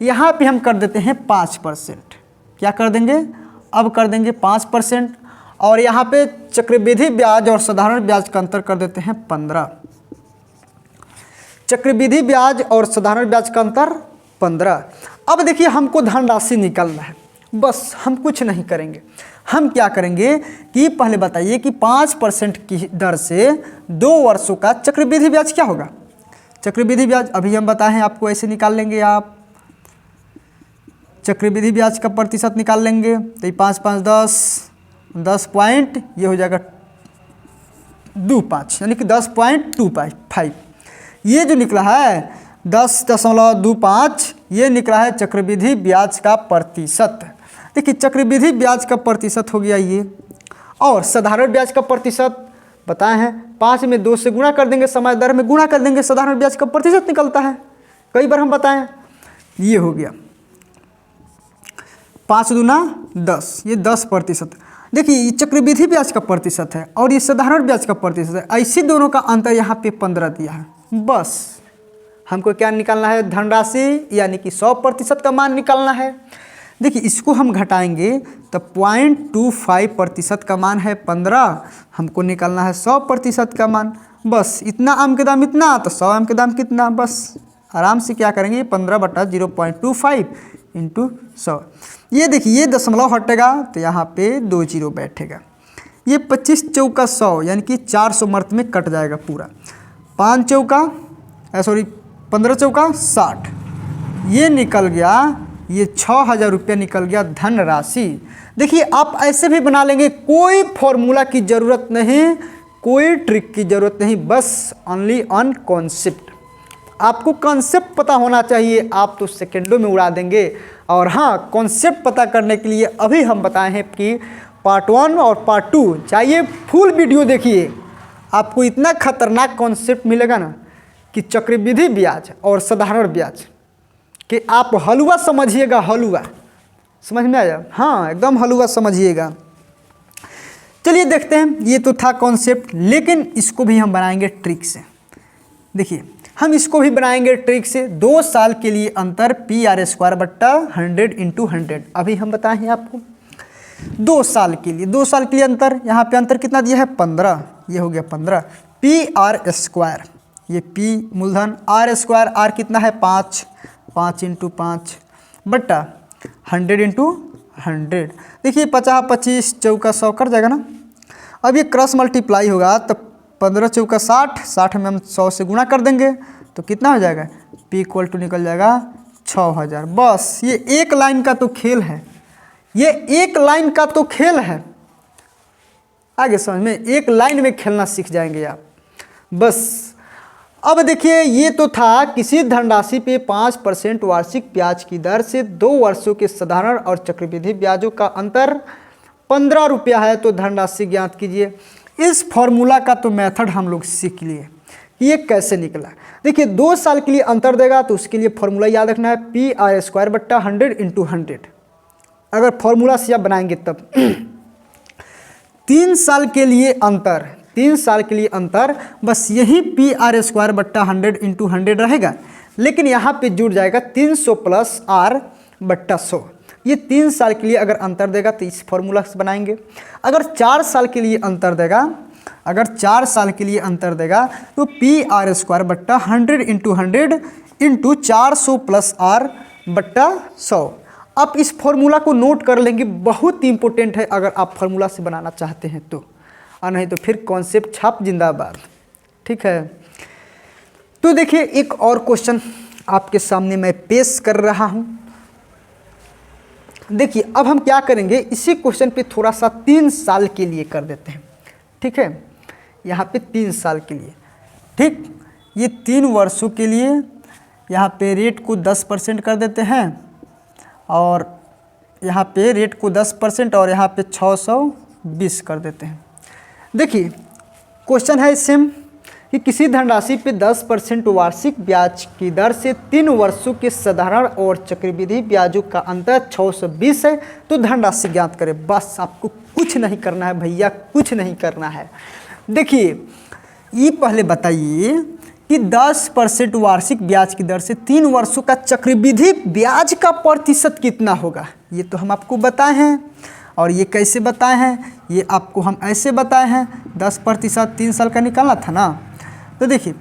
यहाँ पे हम कर देते हैं 5%। क्या कर देंगे, अब कर देंगे 5%, और यहाँ पे चक्रवृद्धि ब्याज और साधारण ब्याज का अंतर कर देते हैं 15। चक्रवृद्धि ब्याज और साधारण ब्याज का अंतर 15। अब देखिए हमको धनराशि निकालना है, बस हम कुछ नहीं करेंगे। हम क्या करेंगे कि पहले बताइए कि 5% की दर से 2 वर्षों का चक्रवृद्धि ब्याज क्या होगा। चक्रवृद्धि ब्याज अभी हम बताएं आपको, ऐसे निकाल लेंगे आप, चक्रवृद्धि ब्याज का प्रतिशत निकाल लेंगे तो 5 5 10 पॉइंट, ये हो जाएगा 25, यानी कि 10.25। ये जो निकला है 10.25, ये निकला है चक्रवृद्धि ब्याज का प्रतिशत। देखिए चक्रवृद्धि ब्याज का प्रतिशत हो गया ये, और साधारण ब्याज का प्रतिशत बताए हैं 5 में 2 से गुणा कर देंगे, समय दर में गुणा कर देंगे, साधारण ब्याज का प्रतिशत निकलता है, कई बार हम बताएं। ये हो गया 5 दूना 10, ये 10%। देखिए ये चक्रवृद्धि ब्याज का प्रतिशत है और ये साधारण ब्याज का प्रतिशत है, ऐसे दोनों का अंतर यहाँ पे 15 दिया है। बस हमको क्या निकालना है, धनराशि यानी कि 100% का मान निकालना है। देखिए इसको हम घटाएंगे तो 0.25% का मान है 15, हमको निकालना है 100% का मान। बस इतना आम के दाम इतना, तो 100 आम के दाम कितना, बस आराम से क्या करेंगे 15/0.25 × 100। ये देखिए ये दशमलव हटेगा तो यहाँ पे 2 जीरो बैठेगा। ये 25 चौका 100 यानी कि 400 मर्त में कट जाएगा पूरा। 5 चौका 15 चौका 60, ये निकल गया, ये 6,000 रुपया निकल गया धनराशि। देखिए आप ऐसे भी बना लेंगे, कोई फॉर्मूला की ज़रूरत नहीं, कोई ट्रिक की ज़रूरत नहीं, बस ओनली ऑन कॉन्सेप्ट। आपको कॉन्सेप्ट पता होना चाहिए, आप तो सेकेंडों में उड़ा देंगे। और हाँ, कॉन्सेप्ट पता करने के लिए अभी हम बताए हैं कि पार्ट 1 और पार्ट 2 चाहिए, फुल वीडियो देखिए, आपको इतना खतरनाक कॉन्सेप्ट मिलेगा ना कि चक्रवृद्धि ब्याज और साधारण ब्याज कि आप हलवा समझिएगा, हलवा समझ में आया, हाँ एकदम हलवा समझिएगा। चलिए देखते हैं, ये तो था कॉन्सेप्ट, लेकिन इसको भी हम बनाएंगे ट्रिक से। देखिए हम इसको भी बनाएंगे ट्रिक से। 2 साल के लिए अंतर PR² बट्टा 100 × 100। अभी हम बताए हैं आपको 2 साल के लिए अंतर, यहाँ पे अंतर कितना दिया है 15, ये हो गया 15। PR², ये P मूलधन, R², R कितना है 5 × 5 बट्टा 100 × 100। देखिए 50 25 चौका 100 कर जाएगा ना। अब ये क्रॉस मल्टीप्लाई होगा तो 15 चौका 60, 60 में हम 100 से गुणा कर देंगे तो कितना हो जाएगा, P = निकल जाएगा 6,000। बस ये एक लाइन का तो खेल है, ये एक लाइन का तो खेल है, आगे समझ में, एक लाइन में खेलना सीख जाएंगे आप। बस अब देखिए ये तो था किसी धनराशि पे 5% वार्षिक ब्याज की दर से 2 वर्षों के साधारण और चक्रवृद्धि ब्याजों का अंतर 15 रुपया है तो धनराशि ज्ञात कीजिए। इस फॉर्मूला का तो मेथड हम लोग सीख लिए कि ये कैसे निकला। देखिए 2 साल के लिए अंतर देगा तो उसके लिए फॉर्मूला याद रखना है PR² बट्टा 100 × 100। अगर फॉर्मूला से आप बनाएंगे तब 3 साल के लिए अंतर, 3 साल के लिए अंतर बस यही PR² बट्टा 100 × 100 रहेगा, लेकिन यहाँ पे जुड़ जाएगा 300 + R बट्टा 100। ये 3 साल के लिए अगर अंतर देगा तो इस फॉर्मूला से बनाएंगे। अगर 4 साल के लिए अंतर देगा, अगर 4 साल के लिए अंतर देगा तो PR² बट्टा 100 × 100 × 400 + R बट्टा 100। आप इस फॉर्मूला को नोट कर लेंगे, बहुत इंपॉर्टेंट है अगर आप फॉर्मूला से बनाना चाहते हैं तो, और नहीं तो फिर कॉन्सेप्ट छाप जिंदाबाद। ठीक है, तो देखिए एक और क्वेश्चन आपके सामने मैं पेश कर रहा हूं। देखिए अब हम क्या करेंगे, इसी क्वेश्चन पे थोड़ा सा 3 साल के लिए कर देते हैं। ठीक है, यहाँ पे 3 साल के लिए, ठीक, ये 3 वर्षों के लिए यहाँ पे रेट को 10% कर देते हैं, और यहाँ पे रेट को 10% और यहाँ पे 620 कर देते हैं। देखिए क्वेश्चन है सेम कि किसी धनराशि पे 10% वार्षिक ब्याज की दर से 3 वर्षों के साधारण और चक्रवृद्धि ब्याजों का अंतर 620 है तो धनराशि ज्ञात करें। बस आपको कुछ नहीं करना है भैया, कुछ नहीं करना है। देखिए ये पहले बताइए कि 10% वार्षिक ब्याज की दर से 3 वर्षों का चक्रवृद्धि ब्याज का प्रतिशत कितना होगा, ये तो हम आपको बताए हैं। और ये कैसे बताए हैं, ये आपको हम ऐसे बताए हैं, 10% 3 साल का निकालना था ना। तो देखिए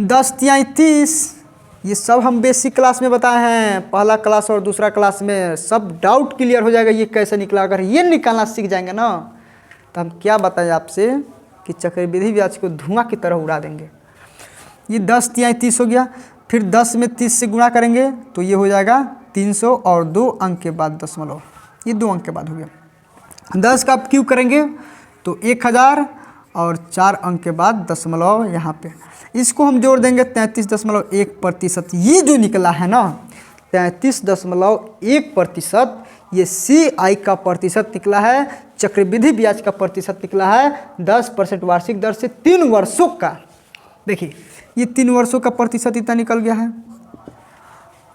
10 × 30, ये सब हम बेसिक क्लास में बताए हैं, पहला क्लास और दूसरा क्लास में सब डाउट क्लियर हो जाएगा ये कैसे निकला। अगर ये निकालना सीख जाएंगे ना तो हम क्या बताएं आपसे कि चक्रवृद्धि ब्याज को धुआं की तरह उड़ा देंगे। ये 10 × 30 हो गया, फिर 10 में 30 से गुणा करेंगे तो ये हो जाएगा 300 और 2 अंक के बाद दशमलव, ये 2 अंक के बाद हो गया। 10 का आप क्यूब करेंगे तो 1000 और 4 अंक के बाद दशमलव यहाँ पे, इसको हम जोड़ देंगे 33.1%। ये जो निकला है ना 33.1%, ये CI का प्रतिशत निकला है, चक्रवृद्धि ब्याज का प्रतिशत निकला है 10% वार्षिक दर से 3 वर्षों का। देखिए ये 3 वर्षों का प्रतिशत इतना निकल गया है।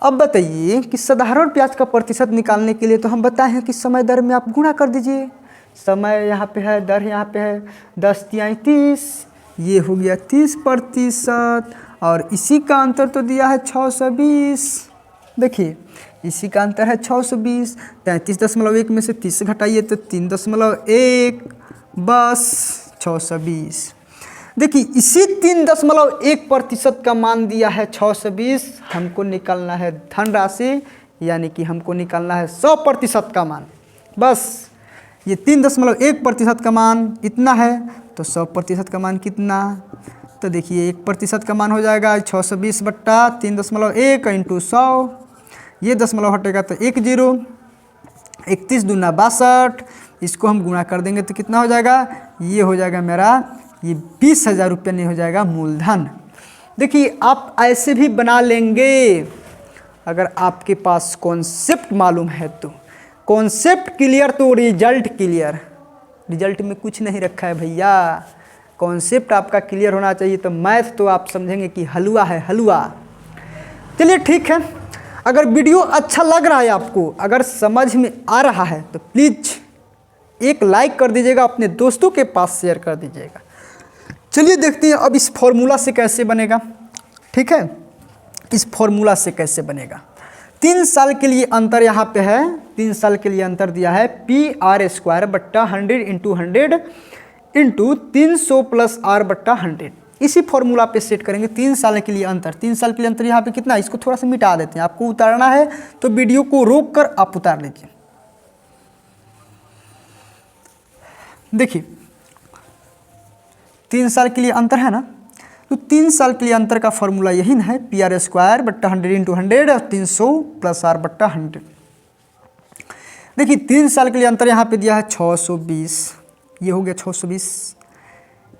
अब बताइए कि साधारण ब्याज का प्रतिशत निकालने के लिए तो हम बताए हैं कि समय दर में आप गुणा कर दीजिए। समय यहाँ पे है, दर यहाँ पे है, 10 × 30, ये हो गया 30%, और इसी का अंतर तो दिया है 620। देखिए इसी का अंतर है 620। 33.1 में से 30 घटाइए तो 3.1, बस 620। देखिए इसी 3.1% का मान दिया है 620। हमको निकालना है धनराशि, यानी कि हमको निकालना है 100% का मान। बस ये 3.1% का मान इतना है तो 100% का मान कितना, तो देखिए 1% का मान हो जाएगा 620 बट्टा 3.1 × 100, ये दशमलव हटेगा तो 10, 31 दूना 62, इसको हम गुणा कर देंगे तो कितना हो जाएगा, ये हो जाएगा मेरा, ये 20,000 रुपये नहीं हो जाएगा मूलधन। देखिए आप ऐसे भी बना लेंगे अगर आपके पास कॉन्सेप्ट मालूम है तो। कॉन्सेप्ट क्लियर तो रिजल्ट क्लियर, रिजल्ट में कुछ नहीं रखा है भैया। कॉन्सेप्ट आपका क्लियर होना चाहिए, तो मैथ तो आप समझेंगे कि हलवा है, हलवा। चलिए ठीक है, अगर वीडियो अच्छा लग रहा है आपको, अगर समझ में आ रहा है तो प्लीज़ एक लाइक कर दीजिएगा, अपने दोस्तों के पास शेयर कर दीजिएगा। चलिए देखते हैं अब इस फॉर्मूला से कैसे बनेगा। ठीक है, इस फॉर्मूला से कैसे बनेगा। 3 साल के लिए अंतर यहाँ पे है, 3 साल के लिए अंतर दिया है PR² बट्टा 100 × 100 × 300 + R बट्टा 100। इसी फॉर्मूला पे सेट करेंगे 3 साल के लिए अंतर। 3 साल के लिए अंतर यहाँ पे कितना, इसको थोड़ा सा मिटा देते हैं। आपको उतारना है तो वीडियो को रोक कर आप उतार लीजिए। देखिए 3 साल के लिए अंतर है ना, तो 3 साल के लिए अंतर का फॉर्मूला यही ना है, PR² बट्टा 100 × 100 और 300 + R बट्टा 100। देखिए 3 साल के लिए अंतर यहाँ पे दिया है 620, ये हो गया 620,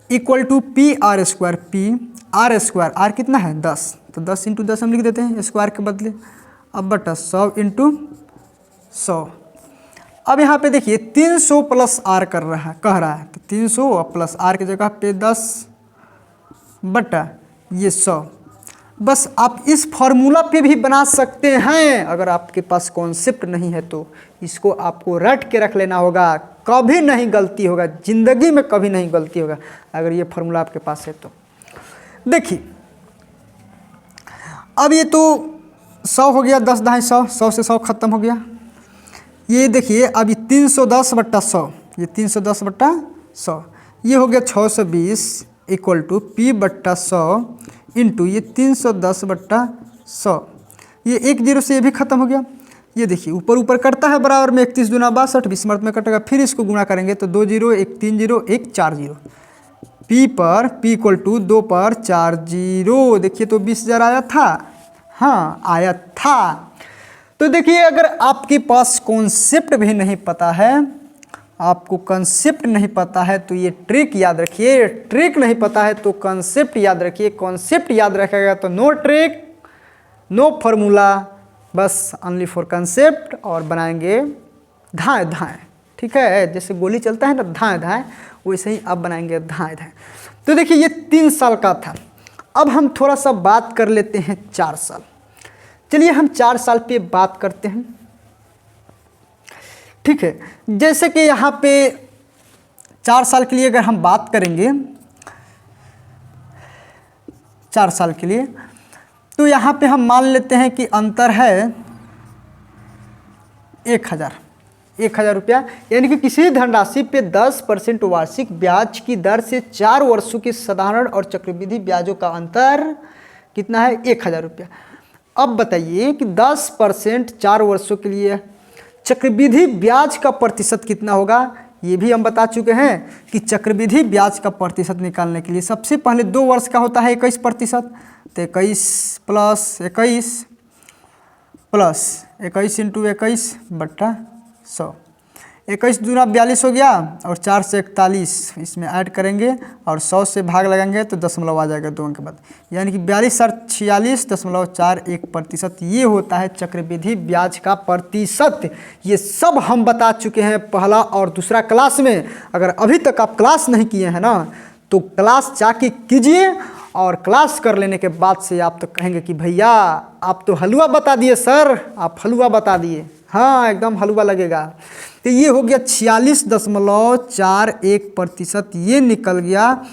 equal to P R square, P R square, R कितना है 10, तो 10 इंटू 10 हम लिख देते हैं स्क्वायर के बदले। अब बटा 100 इंटू 100। अब यहाँ पे देखिए 300 प्लस आर कह रहा है, तो 300 प्लस आर की जगह पे 10 बटा ये 100। बस आप इस फॉर्मूला पे भी बना सकते हैं, अगर आपके पास कॉन्सेप्ट नहीं है तो इसको आपको रट के रख लेना होगा, कभी नहीं गलती होगा, ज़िंदगी में कभी नहीं गलती होगा अगर ये फॉर्मूला आपके पास है तो। देखिए अब ये तो 100 हो गया, 10 दाएँ 100, 100 से 100 खत्म हो गया। ये देखिए अब ये 310 बट्टा 100, ये 310 बट्टा 100, ये हो गया 620 इक्वल टू पी बट्टा 100 इंटू ये 310 बट्टा 100। ये 1 0 से ये भी खत्म हो गया। ये देखिए ऊपर ऊपर कटता है बराबर में, 31 दूना 62, 20 मर्द में कटेगा, फिर इसको गुणा करेंगे तो 2 0 1 3 0 1 4 0, पी पर पी इक्वल टू 2 पर 4 0। देखिए तो 20,000 आया था, हाँ आया था। तो देखिए अगर आपके पास कॉन्सेप्ट भी नहीं पता है, आपको कंसेप्ट नहीं पता है तो ये ट्रिक याद रखिए, ट्रिक नहीं पता है तो कंसेप्ट याद रखिए, कॉन्सेप्ट याद रखेगा तो नो ट्रिक नो फार्मूला, बस ओनली फॉर कंसेप्ट, और बनाएंगे धाएँ धाएँ, ठीक है, जैसे गोली चलता है ना धाएँ धाएँ, वैसे ही आप बनाएंगे धाएँ धाएँ। तो देखिए ये 3 साल का था। अब हम थोड़ा सा बात कर लेते हैं 4 साल। चलिए हम 4 साल पे बात करते हैं, ठीक है। जैसे कि यहाँ पे 4 साल के लिए अगर हम बात करेंगे 4 साल के लिए, तो यहाँ पे हम मान लेते हैं कि अंतर है 1,000 रुपया, यानी कि किसी धनराशि पे 10% वार्षिक ब्याज की दर से 4 वर्षों की साधारण और चक्रवृद्धि ब्याजों का अंतर कितना है 1,000 रुपया। अब बताइए कि 10% 4 वर्षों के लिए चक्रवृद्धि ब्याज का प्रतिशत कितना होगा, ये भी हम बता चुके हैं कि चक्रवृद्धि ब्याज का प्रतिशत निकालने के लिए सबसे पहले 2 वर्ष का होता है 21%, तो 21 प्लस 21 इंटू 21 बट्टा 100, 21 दूना 42 हो गया और 4 से 41 इसमें ऐड करेंगे और 100 से भाग लगाएंगे तो दशमलव आ जाएगा 2 अंक के बाद, यानी कि 42 और 46.41%, ये होता है चक्रवृद्धि ब्याज का प्रतिशत। ये सब हम बता चुके हैं पहला और दूसरा क्लास में। अगर अभी तक आप क्लास नहीं किए हैं ना तो क्लास जाके कीजिए, और क्लास कर लेने के बाद से आप तो कहेंगे कि भैया आप तो हलवा बता दिए सर, आप हलवा बता दिए, हाँ एकदम हलवा लगेगा। तो ये हो गया 46.41%, ये निकल गया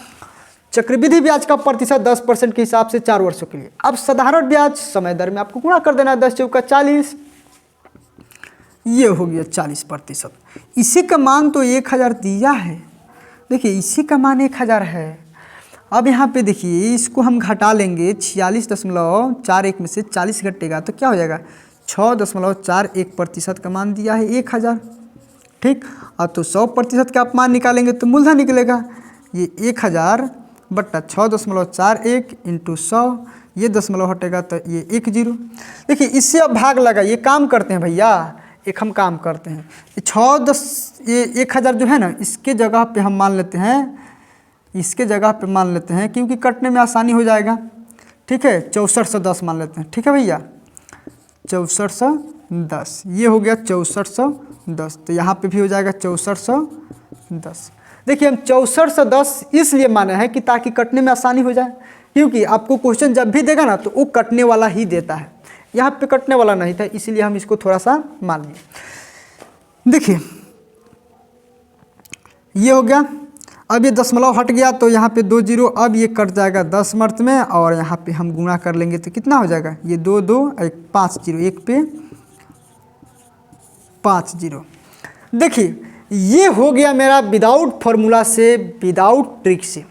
चक्रवृद्धि ब्याज का प्रतिशत 10% के हिसाब से 4 वर्षों के लिए। अब साधारण ब्याज समय दर में आपको गुणा कर देना है, 10 चौका 40, ये हो गया 40%। इसी का मान तो 1,000 दिया है, देखिए इसी का मान 1,000 है। अब यहाँ पे देखिए इसको हम घटा लेंगे, 46.41 में से 40 घटेगा तो क्या हो जाएगा 6.41% का मान दिया है 1,000, ठीक। अब तो 100% का आप मान निकालेंगे तो मूलधन निकलेगा, ये 1,000 बट्टा 6.41 इंटू 100, ये दशमलव हटेगा तो ये 10। देखिए इससे अब भाग लगा, ये काम करते हैं भैया, एक हम काम करते हैं, ये 1,000 जो है ना इसके जगह पे हम मान लेते हैं, इसके जगह पे मान लेते हैं क्योंकि कटने में आसानी हो जाएगा, ठीक है, 6410 मान लेते हैं, ठीक है भैया 6410, ये हो गया 6410, तो यहाँ पे भी हो जाएगा 6410। देखिए हम 6410 इसलिए माने हैं कि ताकि कटने में आसानी हो जाए, क्योंकि आपको क्वेश्चन जब भी देगा ना तो वो कटने वाला ही देता है, यहाँ पे कटने वाला नहीं था, इसीलिए हम इसको थोड़ा सा मान लिए। देखिए ये हो गया, अब ये दशमलव हट गया तो यहाँ पे 2 0, अब ये कट जाएगा 10 मर्त में, और यहाँ पे हम गुणा कर लेंगे तो कितना हो जाएगा, ये 2 2 1 5 0, 1 पे 5 0। देखिए ये हो गया मेरा विदाउट फॉर्मूला से, विदाउट ट्रिक से।